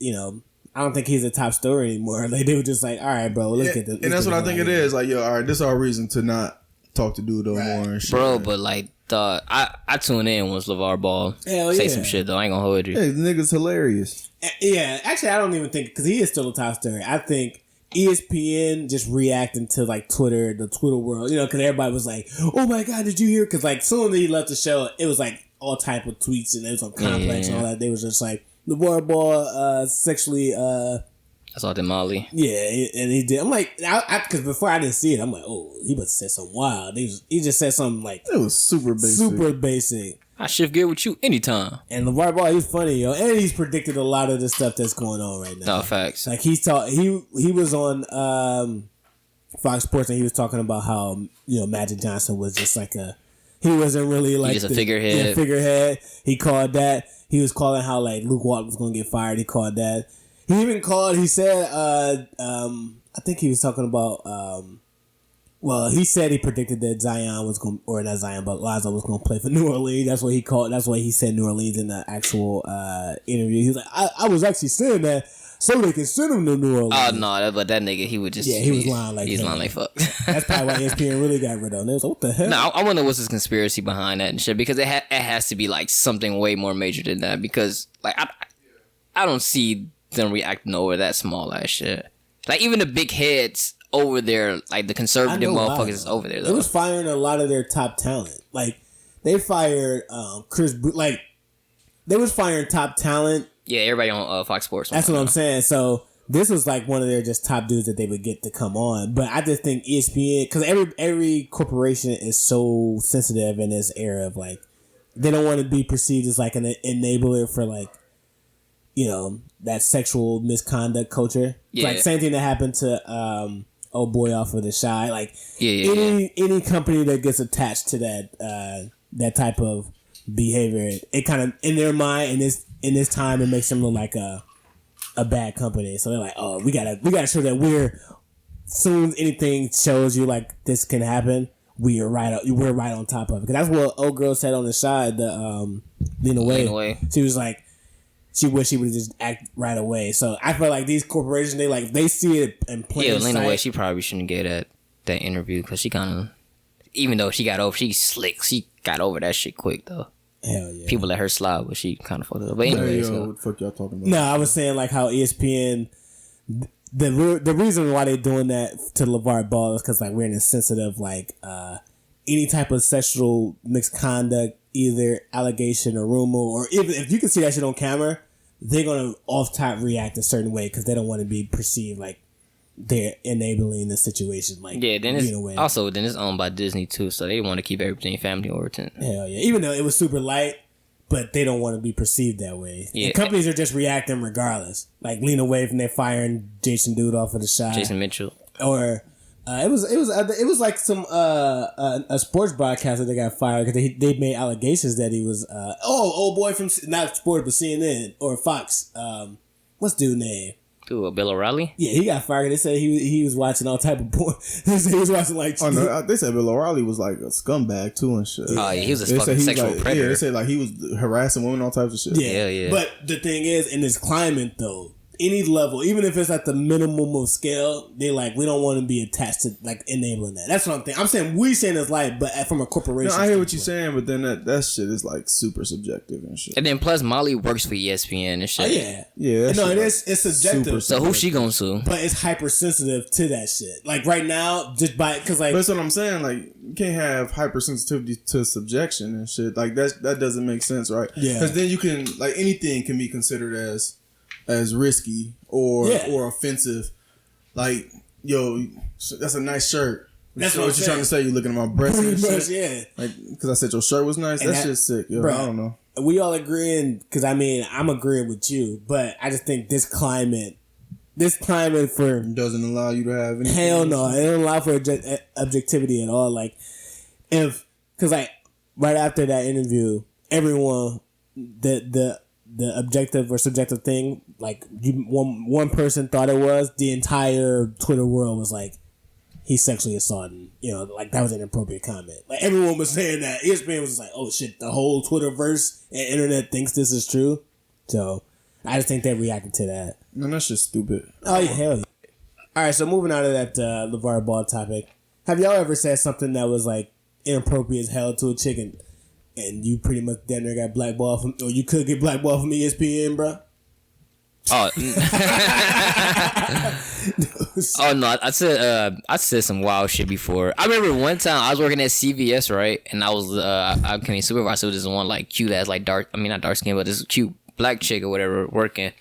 I don't think he's a top story anymore. Like they were just like, all right, bro, let's get this. And that's what I think it is. Like, yo, all right, this is our reason to not talk to dude no more and shit. Bro, but like, I tune in once LaVar Ball say some shit though. I ain't gonna hold you. Yeah, the nigga's hilarious. Yeah, actually, I don't even think because he is still a top story. I think ESPN just reacting to like Twitter, the Twitter world, because everybody was like, oh my god, did you hear? Because like soon as he left the show, it was like all type of tweets and it was on Complex and all that. They was just like, LaVar Ball sexually assaulted Molly. Yeah, and he did. I'm like, because before I didn't see it, I'm like, oh, he must have said something wild. He just said something like it was super basic. Super basic. I shift gear with you anytime. And LaVar Ball, he's funny, yo, and he's predicted a lot of the stuff that's going on right now. No facts. Like he was on Fox Sports and he was talking about how Magic Johnson was just like he wasn't really like just a figurehead. Yeah, figurehead. He called that. He was calling how like Luke Walton was gonna get fired. He called that. He even called. He said, I think he was talking about. Well, he said he predicted that Zion was going, or not Zion, but Lonzo was going to play for New Orleans. That's what he called. That's why he said New Orleans in the actual interview. He's like, I was actually saying that so they can send him to New Orleans. Oh no, but that nigga, he would just he was lying like he's lying like fuck. That's probably why ESPN really got rid of him. They was like, what the hell? No, I wonder what's his conspiracy behind that and shit, because it has to be like something way more major than that, because like I don't see them reacting over that small ass shit. Like even the big heads over there, like the conservative motherfuckers over there. Though. They was firing a lot of their top talent. Like they fired they was firing top talent. Yeah, everybody on Fox Sports. That's what I'm saying. So this was like one of their just top dudes that they would get to come on. But I just think ESPN, because every corporation is so sensitive in this era of like, they don't want to be perceived as like an enabler for like that sexual misconduct culture. Yeah. Like same thing that happened to old boy off of The Shy. Like any company that gets attached to that type of behavior, it kind of in their mind in this time it makes them look like a bad company. So they're like, oh, we gotta show that soon as anything shows you like this can happen, we're right on top of it. Because that's what old girl said on The Shy, the Lena Waithe. She was like, she wished she would just act right away. So I feel like these corporations, they see it in plain sight. Lena Waithe, she probably shouldn't get that interview because she kind of, even though she's slick, she got over that shit quick though. Hell yeah. People let her slide, but she kind of fucked it up. But anyway, what the fuck y'all talking about? No, I was saying like how ESPN, the reason why they're doing that to LeVar Ball is because like we're in a sensitive like any type of sexual misconduct, either allegation or rumor, or even if you can see that shit on camera, they're gonna off top react a certain way because they don't want to be perceived like they're enabling the situation. Like then it's owned by Disney too, so they want to keep everything family oriented. Hell yeah! Even though it was super light, but they don't want to be perceived that way. Yeah, and companies are just reacting regardless. Like Lena Waithe and they're firing Jason Dude off of The Shy. Jason Mitchell. Or it was like some a sports broadcaster that got fired because they made allegations that he was old boy from not sports but CNN or Fox. What's dude's name? Ooh, Bill O'Reilly? Yeah, he got fired. They said he was watching all type of porn. They said he was watching like. Oh no, they said Bill O'Reilly was like a scumbag too and shit. Oh yeah, he was a fucking sexual predator. Yeah, they said like he was harassing women, all types of shit. Yeah. But the thing is, in this climate though, any level, even if it's at the minimum of scale, they like we don't want to be attached to like enabling that. That's what I'm thinking. I'm saying we saying it's light, but from a corporation. No, I hear what you're saying, but then that shit is like super subjective and shit. And then plus Molly works for ESPN and shit. Oh yeah, yeah. No, it's subjective. So who's she gonna sue? But it's hypersensitive to that shit. Like right now, just by because like that's what I'm saying. Like you can't have hypersensitivity to subjection and shit. Like that doesn't make sense, right? Yeah. Because then you can like anything can be considered as risky or offensive. Like, yo, that's a nice shirt. That's what you're trying to say. You looking at my breasts and shit. Yeah. Like, because I said your shirt was nice. That shit's sick, yo. Bro, I don't know. We all agreeing, because I mean, I'm agreeing with you, but I just think this climate for doesn't allow you to have anything. Hell no, it don't allow for objectivity at all. Like, because like right after that interview, everyone the objective or subjective thing, like one person thought it was, the entire Twitter world was like, he's sexually assaulting, like that was an inappropriate comment. Like everyone was saying that. ESPN was just like, oh shit, the whole Twitterverse and internet thinks this is true. So I just think they reacted to that. No, that's just stupid. Oh yeah, hell yeah. All right, so moving on to that LeVar Ball topic, have y'all ever said something that was like inappropriate as hell to a chicken? And you pretty much damn near got blackballed from, or you could get blackballed from ESPN, bro. Oh, oh no! I said some wild shit before. I remember one time I was working at CVS, right? And I was I came supervisor with this one like cute ass like not dark skin, but this cute black chick or whatever working.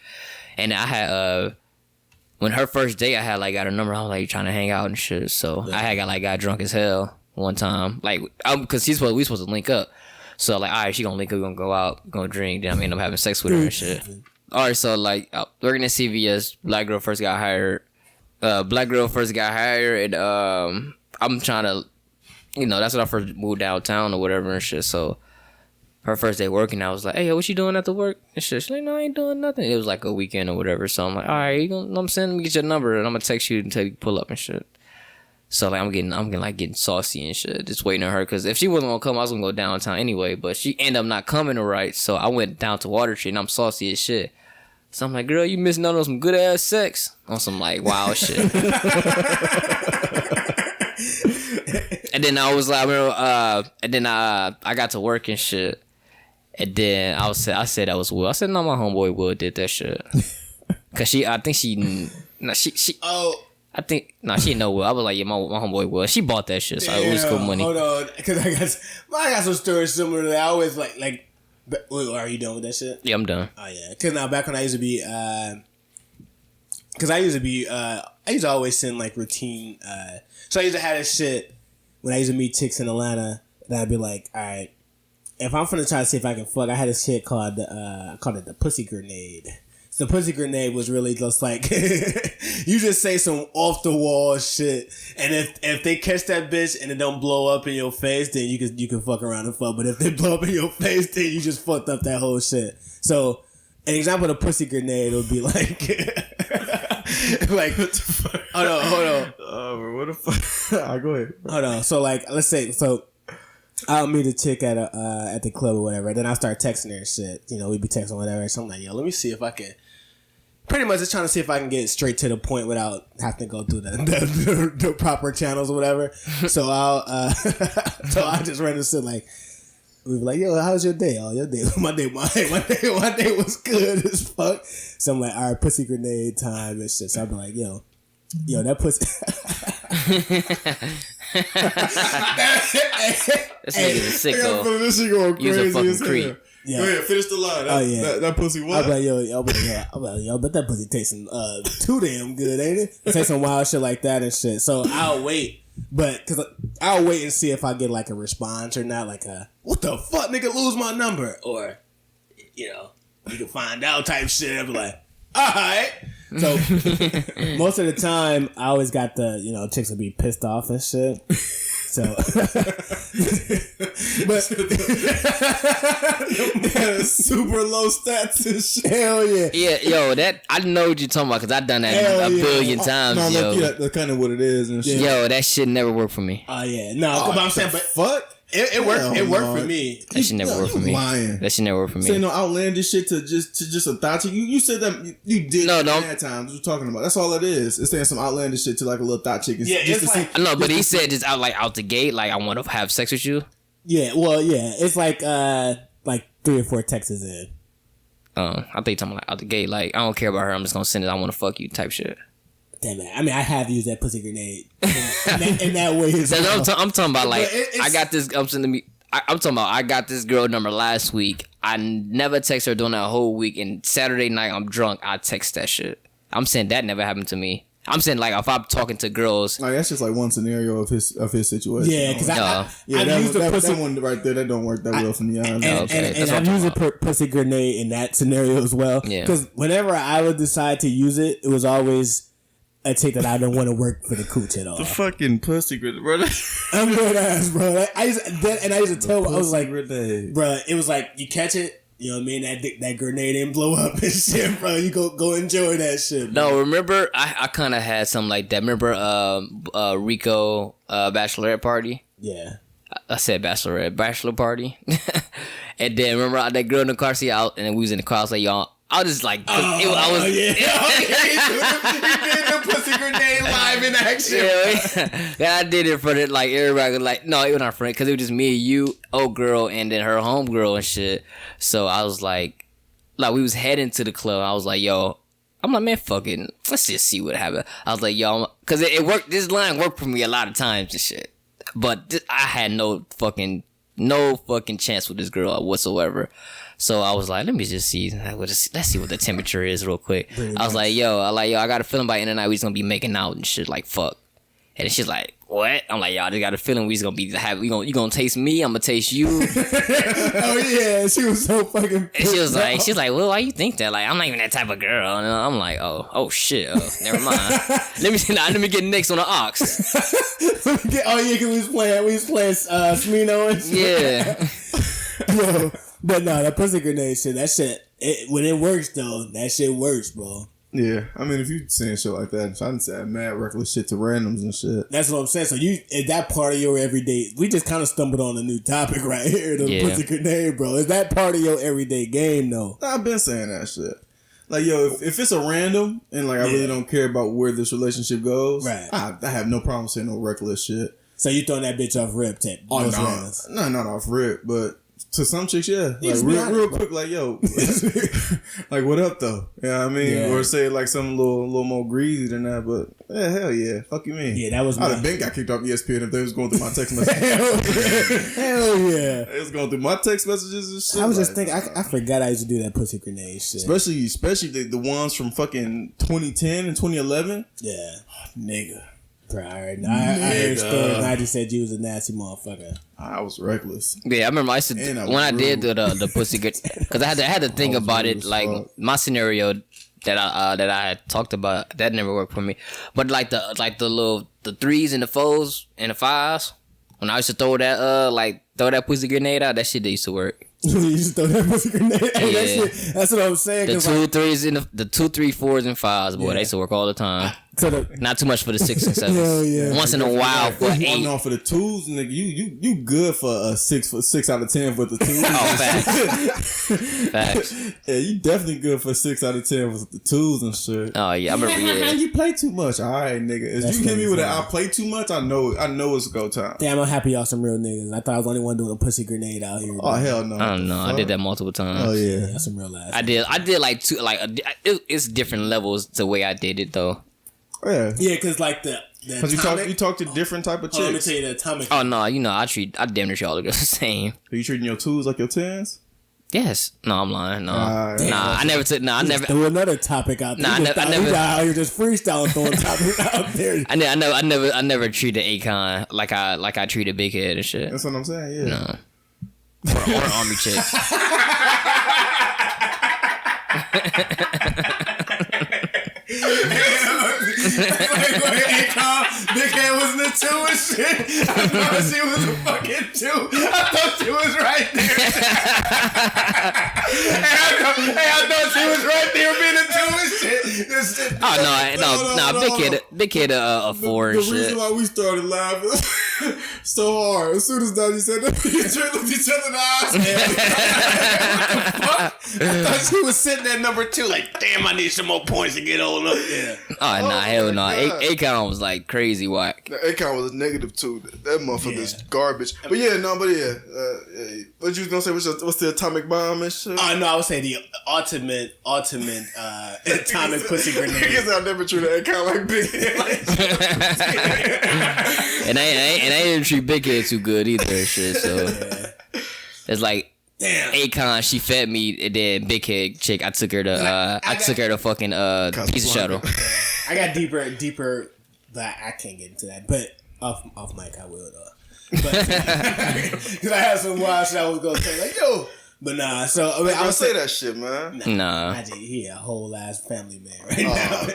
And I had when her first day, I had like got her number. I was like trying to hang out and shit. So I had got drunk as hell one time, like because we supposed to link up. So like, all right, she gonna link up, we gonna go out, gonna drink. Then I end up having sex with her and shit. All right, so like working at CVS, black girl first got hired, and I'm trying to, that's when I first moved downtown or whatever and shit. So her first day working, I was like, hey, what you doing after work? And shit, she's like, no, I ain't doing nothing. It was like a weekend or whatever. So I'm like, all right, I'm sending me get your number and I'm gonna text you until you pull up and shit. So like I'm getting saucy and shit, just waiting on her, because if she wasn't gonna come, I was gonna go downtown anyway. But she ended up not coming, right? So I went down to Water Street and I'm saucy as shit. So I'm like, girl, you missing out on some good ass sex, on some like wild shit. And then I was like, I got to work and shit. And then I said that was Will. I said no, my homeboy Will did that shit. Cause she didn't know Will. I was like, yeah, my homeboy Will. She bought that shit, so it was cool money. Hold on, because I got some stories similar to that. I always like. Wait, are you done with that shit? Yeah, I'm done. Oh yeah, because now back when I used to be, I used to always send like routine. So I used to have this shit when I used to meet chicks in Atlanta, and I'd be like, all right, if I'm finna try to see if I can fuck, I had this shit called I called it the pussy grenade. So pussy grenade was really just like you just say some off the wall shit, and if they catch that bitch and it don't blow up in your face, then you can fuck around and fuck. But if they blow up in your face, then you just fucked up that whole shit. So an example of pussy grenade would be like like what the fuck? Hold on. Oh, what the fuck? All right, go ahead. Hold on. So like let's say I'll meet a chick at the club or whatever. Then I'll start texting her and shit. You know, we be texting whatever. So I'm like, yo, let me see if I can. Pretty much just trying to see if I can get straight to the point without having to go through the proper channels or whatever. So I'll just random sit like, we be like, yo, how's your day? Oh, your day, my day was good as fuck. So I'm like, all right, pussy grenade time and shit. So I'll be like, yo, that pussy. This nigga's a sicko. This shit going crazy. You's a fucking creep. Yeah. Go ahead, finish the line. That pussy what? I'm like, yo, but that pussy tasting too damn good, ain't it? Say some wild shit like that and shit. So I'll wait, because I'll wait and see if I get like a response or not, like what the fuck, nigga, lose my number, or you can find out type shit. I'm like, all right. So most of the time, I always got the chicks will be pissed off and shit. So, but super low stats and shit. Hell yeah. Yeah, yo, that I know what you're talking about because I've done that a billion times. No, yo, that's kind of what it is and shit. Yo, that shit never worked for me. Oh yeah, no, but I'm saying, but fuck. It worked. It worked for me. That shit never worked for me. Lying. That shit never worked for me. Say no outlandish shit to just a thought. You said that you did that times. What you talking about? That's all it is. It's saying some outlandish shit to like a little thought chick. Yeah, just it's like, no, but he said just out the gate, like I want to have sex with you. Yeah, well, yeah, it's like 3 or 4 texts in. I think you're talking like out the gate, like I don't care about her. I'm just gonna send it. I want to fuck you type shit. Damn it! I mean, I have used that pussy grenade in that way. As well. I'm talking about like I got this. I'm talking about I got this girl number last week. I never text her during that whole week, and Saturday night I'm drunk. I text that shit. I'm saying that never happened to me. I'm saying like if I'm talking to girls, like that's just like one scenario of his situation. Yeah, because I've used that one right there. That don't work that well for me. And I've used a pussy grenade in that scenario as well. Yeah, because whenever I would decide to use it, it was always a chick that I don't want to work for the cooch at all. The fucking pussy grenade, bro. I'm dead ass, bro. I used to tell, I was like, grenade. Bro, it was like you catch it. You know what I mean? That grenade didn't blow up and shit, bro. You go enjoy that shit, bro. No, remember, I kind of had something like that. Remember Rico bachelorette party? Yeah. I said bachelor party. And then remember that girl in the car seat out, and then we was in the car. I was like, y'all, I was just like, he did the pussy grenade live in action. Yeah, I did it for the, like, everybody was like, no, it was not friend, because it was just me and you, old girl, and then her home girl and shit. So I was like we was heading to the club. I was like, yo, I'm like, man, fuck it. Let's just see what happened. I was like, yo, because it worked. This line worked for me a lot of times and shit. But I had no fucking chance with this girl whatsoever. So I was like, let me just see. Let's see what the temperature is real quick. I was like, yo, I got a feeling by the end of the night we just gonna be making out and shit. Like, fuck. And she's like, what? I'm like, y'all just got a feeling we just gonna be you gonna taste me, I'm gonna taste you. Oh yeah, she was so fucking and she was like, well, why you think that? Like, I'm not even that type of girl. And I'm like, oh shit, never mind. Let me get next on the ox. Oh yeah, cause we was playing Smino and shit. Yeah. Yo, but no, that pussy grenade shit, that shit, when it works though, that shit works, bro. Yeah, I mean, if you saying shit like that, I done said mad reckless shit to randoms and shit. That's what I'm saying. So is that part of your everyday? We just kind of stumbled on a new topic right here, the pussy grenade, bro. Is that part of your everyday game, though? I've been saying that shit. Like, yo, if it's a random and like I really don't care about where this relationship goes, right? I have no problem saying no reckless shit. So you throwing that bitch off rip, Ted? Oh no, not off rip, but. To some chicks, yeah. Like real quick, like, yo, like, what up though? You know what I mean? Yeah. Or say like something a little more greasy than that, but yeah, hell yeah. Fuck you mean? Yeah, that was I'd have been got kicked off ESPN if they was going through my text messages. Hell yeah. They was going through my text messages and shit. I was just thinking, I forgot I used to do that pussy grenade shit. Especially the ones from fucking 2010 and 2011. Yeah. Oh, nigga. Bro, I heard stories and I just said you was a nasty motherfucker. I was reckless. Yeah, I remember I did the pussy good because I had to think about it. Like my scenario, that I had talked about, that never worked for me. But like the threes and the fours and the fives, when I used to throw that pussy grenade out, that shit used to work. You just throw that pussy grenade. Hey, Yeah. that's what I'm saying. The 2, 3s and the 2, 3, 4s and 5s, boy, they used to work all the time. Not too much for the 6 and 7s. Hell yeah. Once in a while for 8. No, for the 2s, nigga, you good for a 6 out of 10 with the 2s. Oh, facts. Facts. Yeah, you definitely good for 6 out of 10 with the 2s and shit. Oh yeah, I remember. Yeah. You play too much. All right, nigga. If you hit me with I play too much, I know it's go time. Damn, I'm happy y'all some real niggas. I thought I was the only one doing a pussy grenade out here. Oh hell no. I don't know. I did that multiple times. Oh yeah, that's some real ass. I did like two. It's different levels the way I did it though. Yeah, because like the because you talk to different type of chicks. Let me tell you the atomic. Oh no, I damn near all the girls the same. Are you treating your 2s like your 10s? Yes. No, I'm lying. No. Nah, I never took. No, I never. Throw another topic out there. Nah, I never. We out here just freestyle throwing topics out there. I never treated Akon like I treated Big Head and shit. That's what I'm saying. Yeah. No. Or army chicks. Big Head was in the 2 and shit. I thought she was a fucking 2. I thought she was right there. I thought she was right there being a 2 and shit. No. Big Head a 4 and The shit. reason why we started laughing so hard, as soon as Donnie said that, we looked each other in the eyes. I thought she was sitting at number 2 like, damn, I need some more points to get on up there. Oh, nah, hell no. Akon was like crazy whack. Akon was a negative 2. That motherfucker's garbage. But yeah. What you was gonna say? What's the atomic bomb and shit? No, I would say the ultimate atomic pussy grenade. Because I never treated Akon like Big Head. And I didn't treat Big Head too good either and shit, so it's like damn. Akon, she fed me, and then Big Head chick, I took her to fucking pizza shuttle. I got deeper, but I can't get into that. But off mic, I will though. But because I had some wild shit I was gonna say, like yo, but nah. So I mean, I would say that shit, man. Nah. He a whole ass family man right now.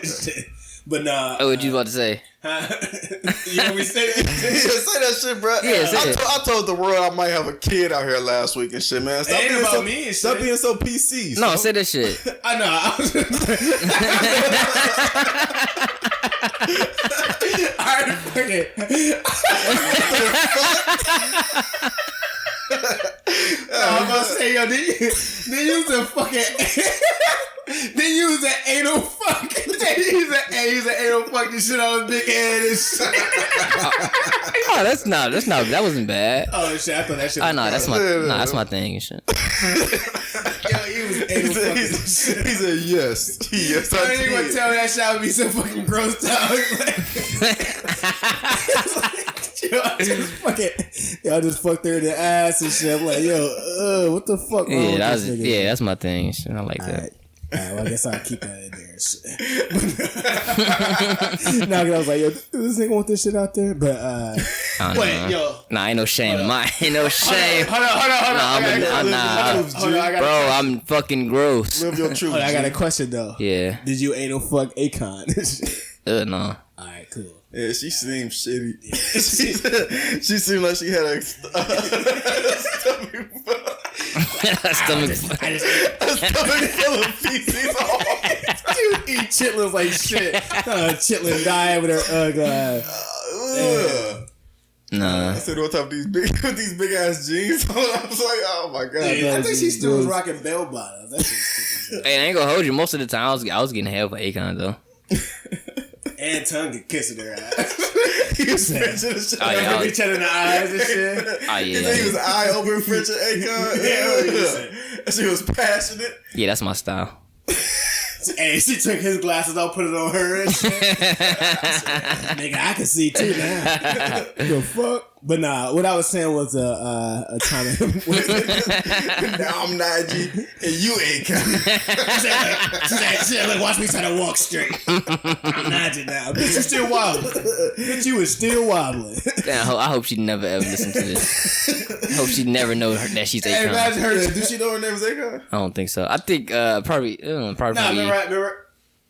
But nah. Oh, what you about to say? You know me say that? Say that shit, bro. Yeah, I told the world I might have a kid out here last week and shit, man. Stop being so me and stop shit. being so PC. No, say that shit. I know. Alright, fuck it. I'm gonna say, yo, they use a fucking they use an anal fuck. They use an anal fuck this shit on his big head and shit. Oh, that wasn't bad. Oh shit, I thought that shit was that's my thing and shit. Yo, he was anal fucking this shit. He said yes. Yes, I ain't gonna tell me that shit would be so fucking grossed out. Y'all just fucked her in the ass and shit. I'm like, yo, what the fuck? That's my thing. Shit. I like that. Alright, well, I guess I'll keep that in there and shit. Now, I was like, yo, this nigga want this shit out there? But, wait, yo. Nah, ain't no shame. Ain't no shame. Hold on. Bro, I'm fucking gross. Live your truth. I got a question, though. Yeah. Did you anal fuck Akon? No. Alright, cool. Yeah, she seemed shitty. She seemed like she had a stomach full of feces. She would eat chitlins like shit. Chitlin diet with her Nah. I said on top of these big ass jeans. I was like, oh my god. I think she still was rocking bell bottoms. That shit's stupid. Hey, I ain't gonna hold you. Most of the time, I was getting hell for Akon though. And tongue kissing her ass. He was Frenching the shit. Each other in the eyes and shit. Oh yeah. He was eye open Frenching Akon. Yeah. She was passionate. Yeah, that's my style. Hey, she took his glasses off, put it on her and shit. Nigga, I can see too now. The fuck? But nah, what I was saying was a time. Now I'm Najee and you Akon. She like, watch me try to walk straight. I'm Najee now. Bitch, you still wobbling. Bitch, you was still wobbling. Damn, I hope she never ever listen to this. I hope she never knows that she's Akon. Hey, imagine her. Do she know her name is Akon? I don't think so. I think probably. Nah, remember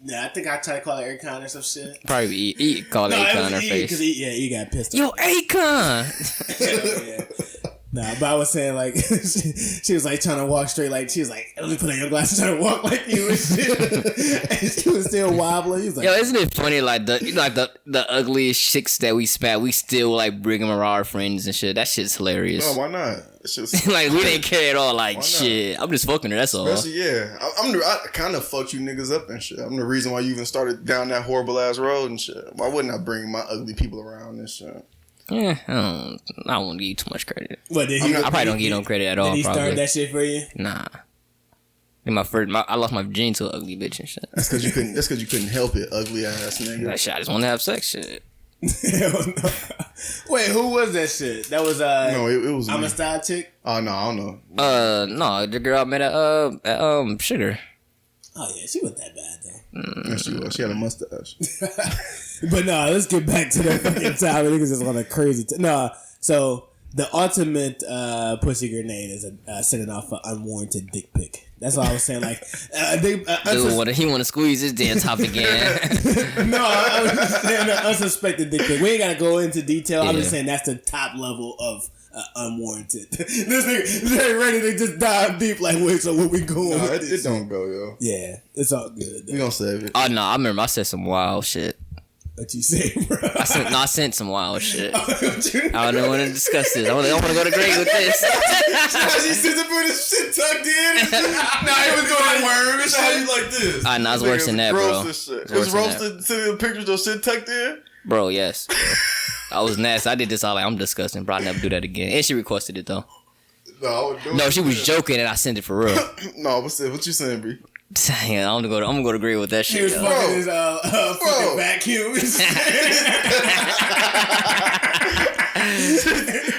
Yeah, I think I tried to call her Akon or some shit. Probably E called Akon her face. Because E got pissed Yo, off. Akon! Yeah. Nah, but I was saying like she was like trying to walk straight, like she was like, let me put on your glasses, trying to walk like you and shit. And she was still wobbling. He was like, yo, isn't it funny? Like the ugliest chicks that we spat, we still like bring them around our friends and shit. That shit's hilarious. No, why not? It's just, like we didn't care at all. Like shit, I'm just fucking her. That's all. especially I kind of fucked you niggas up and shit. I'm the reason why you even started down that horrible ass road and shit. Why wouldn't I bring my ugly people around and shit? Yeah, I don't want to give you too much credit. what did I probably don't give you no credit at all. Did he probably. start that shit for you? Nah. In I lost my virginity to an ugly bitch and shit. That's because you couldn't. That's because you couldn't help it, ugly ass nigga. That shit, I just want to have sex. Shit. Hell no. Wait, who was that shit? That was No, it was. I'm me. a style chick. Oh no, I don't know. No, the girl I met at Sugar. Oh yeah, she wasn't that bad though. Yes, she was. She had a mustache. But no, let's get back to that fucking time. Niggas is on a crazy. So the ultimate pussy grenade is sending off an unwarranted dick pic. That's all I was saying. Like, Dude, he want to squeeze his damn top again. No, I was just saying an unsuspected dick pic. We ain't gotta go into detail. I'm Yeah. just saying that's the top level of unwarranted. This nigga ain't ready to just dive deep. Like, wait, so where we going? No, with it this? don't go, yo. Yeah, it's all good. We gonna save it. Oh no, I remember I said some wild shit. What you say, bro? I sent some wild shit. I don't want to discuss this. I don't want to go to grade with this. She sits up with his shit tucked in. Nah, he was going worm and shit like this. Nah, it's worse than that, bro. It was roasted, sending the pictures of shit tucked in. Bro, yes. Bro. I was nasty. I did this all like, I'm disgusting, bro. I'll never do that again. And she requested it, though. No, I would do No, it. she was joking and I sent it for real. No, what you saying, B? Dang, I'm gonna go to agree with that He shit. was Yo. fucking his fucking vacuum.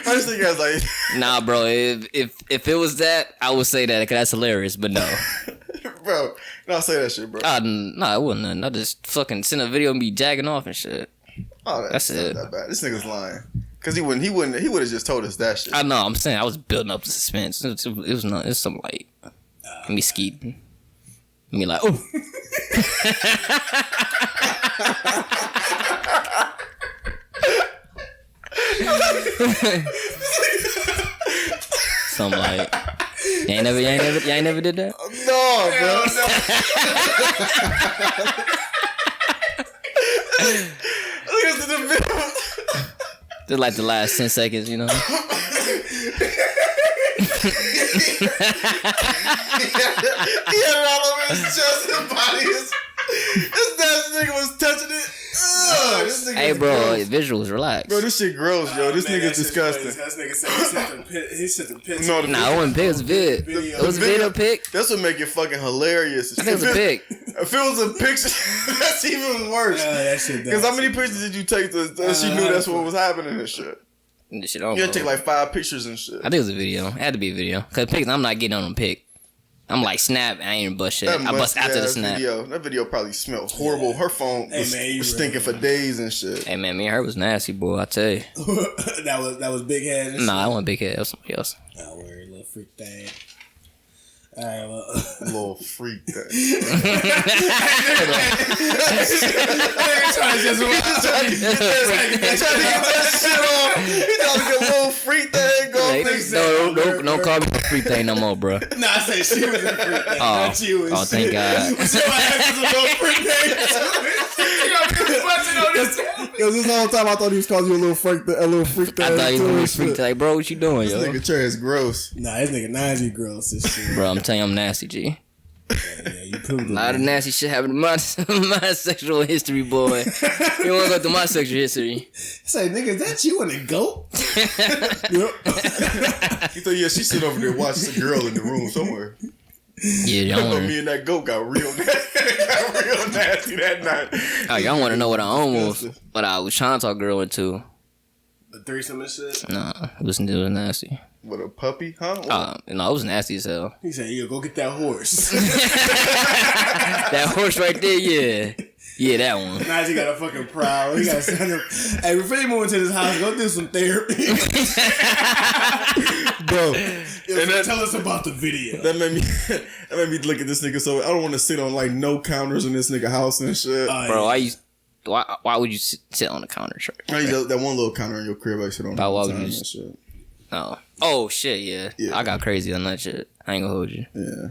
First thing I was like, Nah, bro. If it was that, I would say that because that's hilarious. But no, bro, no, say that shit, bro. nah, it wasn't nothing. I just fucking sent a video and be jagging off and shit. Oh, That's not it. that bad. This nigga's lying. Cause he would have just told us that shit. I know. I'm saying I was building up the suspense. It was not. It's something like me skeeting. Me like, oh. Something like, you ain't never did that. No, bro. Look at the video. Just like the last 10 seconds, you know. He had it all over his chest and body. This nigga was touching it. Ugh, this nigga Hey, is bro, gross. visuals, relax. Bro, this shit gross, yo. This nigga's disgusting. This nigga said he sent the pics. No, Nah, it wasn't pic. It was a vid. It was a video pic. That's what make it fucking hilarious. I think it was a pic. If it was a picture, that's even worse. Yeah, that shit. Because how many pictures did you take that she knew that's what was happening and shit? This shit You had to take like 5 pictures and shit. I think it was a video. It had to be a video. Cause pics, I'm not getting on them pic. I'm like snap. I ain't even bust shit. I bust after the snap. That video probably smelled horrible. Her phone was stinking for days and shit. Hey man, me and her was nasty, boy. I tell you. that was big head. And Nah, I wasn't big head. That was somebody else. Oh, weird little freak thing. All right, well, Little freak thing. trying to just Trying to get that shit on. He trying to get a little freak thing going. Don't call me a freak thing no more, bro. No, I said she was a freak thing, not you. And Oh, thank God. But your ass is a little freak thing. Yo, this whole time I thought he was calling you a little freak thing. I thought you was freak thing. Like, bro, what you doing, This yo? nigga chair is gross. Nah, this nigga Najee gross as shit. Bro, I'm telling you, I'm nasty, G. Yeah, you proved it. A lot of nasty shit happened in my sexual history, boy. You wanna go through my sexual history? Say, nigga, is that you and a goat? Yep. He thought, yeah, she sit over there watching the girl in the room somewhere. Yeah, y'all Me wanna, and that goat got real nasty that night. oh, y'all wanna know what I was trying to talk girl into. The threesome and shit? Nah, it was nasty. What, a puppy, huh? No, it was nasty as hell. He said, yo, go get that horse. That horse right there, yeah. Yeah, that one. Najee got a fucking prowl. He got to send him. Hey, before you move into this house, go do some therapy. Bro. And Tell us about the video. That made me look at this nigga. So I don't want to sit on like no counters in this nigga house and shit. Bro, why would you sit on the counter? I used that one little counter in your crib. I sit on. Why would you? Shit. Oh shit, yeah. I got crazy on that shit. I ain't gonna hold you. Yeah.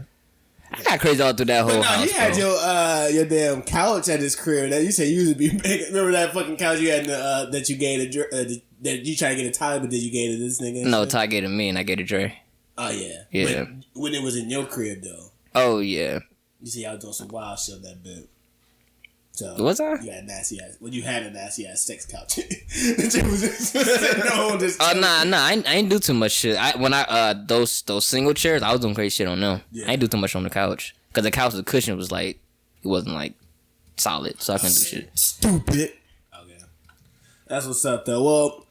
I got crazy all through that whole house. You had your damn couch at this crib that you said you used to be big. Remember that fucking couch you had that you gave that you tried to get a Ty, but then you gave to this nigga? No, Ty gave it to me and I gave it to Dre. Oh yeah. Yeah. When it was in your crib though. Oh yeah. You see, I was doing some wild shit that bit. So was I? You had nasty ass. When you had a nasty ass sex couch. I ain't do too much shit. Those single chairs, I was doing crazy shit on them. Yeah. I ain't do too much on the couch because the couch, the cushion was like, it wasn't like solid, so I couldn't do shit. Stupid. Okay, that's what's up though. Well,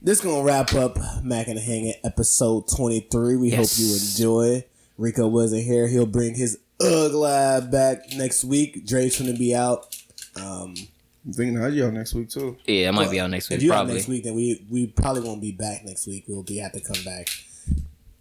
this gonna wrap up Mac and the Hanging episode 23. We hope you enjoy. Rico wasn't here. He'll bring his lab back next week. Dre's gonna be out. I'm thinking how you out next week too. Yeah, I might be out next week. If you're probably out next week, then we probably won't be back next week. We'll have to come back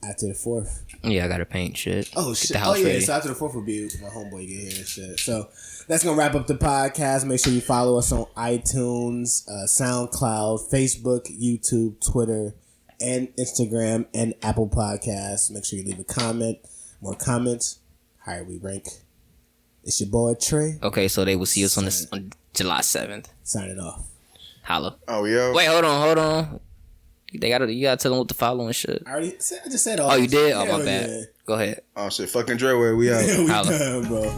after the 4th. Yeah, I gotta paint shit. Oh shit! Ready. So after the 4th will be my homeboy get here and shit. So that's gonna wrap up the podcast. Make sure you follow us on iTunes, SoundCloud, Facebook, YouTube, Twitter, and Instagram, and Apple Podcasts. Make sure you leave a comment. More comments, higher we rank. It's your boy Trey. Okay, so they will see us on July 7th. Signing off. Holla. Oh yeah. Wait, hold on. You gotta tell them what to follow and shit. I just said all. Oh, you did? Oh, Hell my bad. Yeah. Go ahead. Oh shit, fucking Dre, where we out? We done, bro.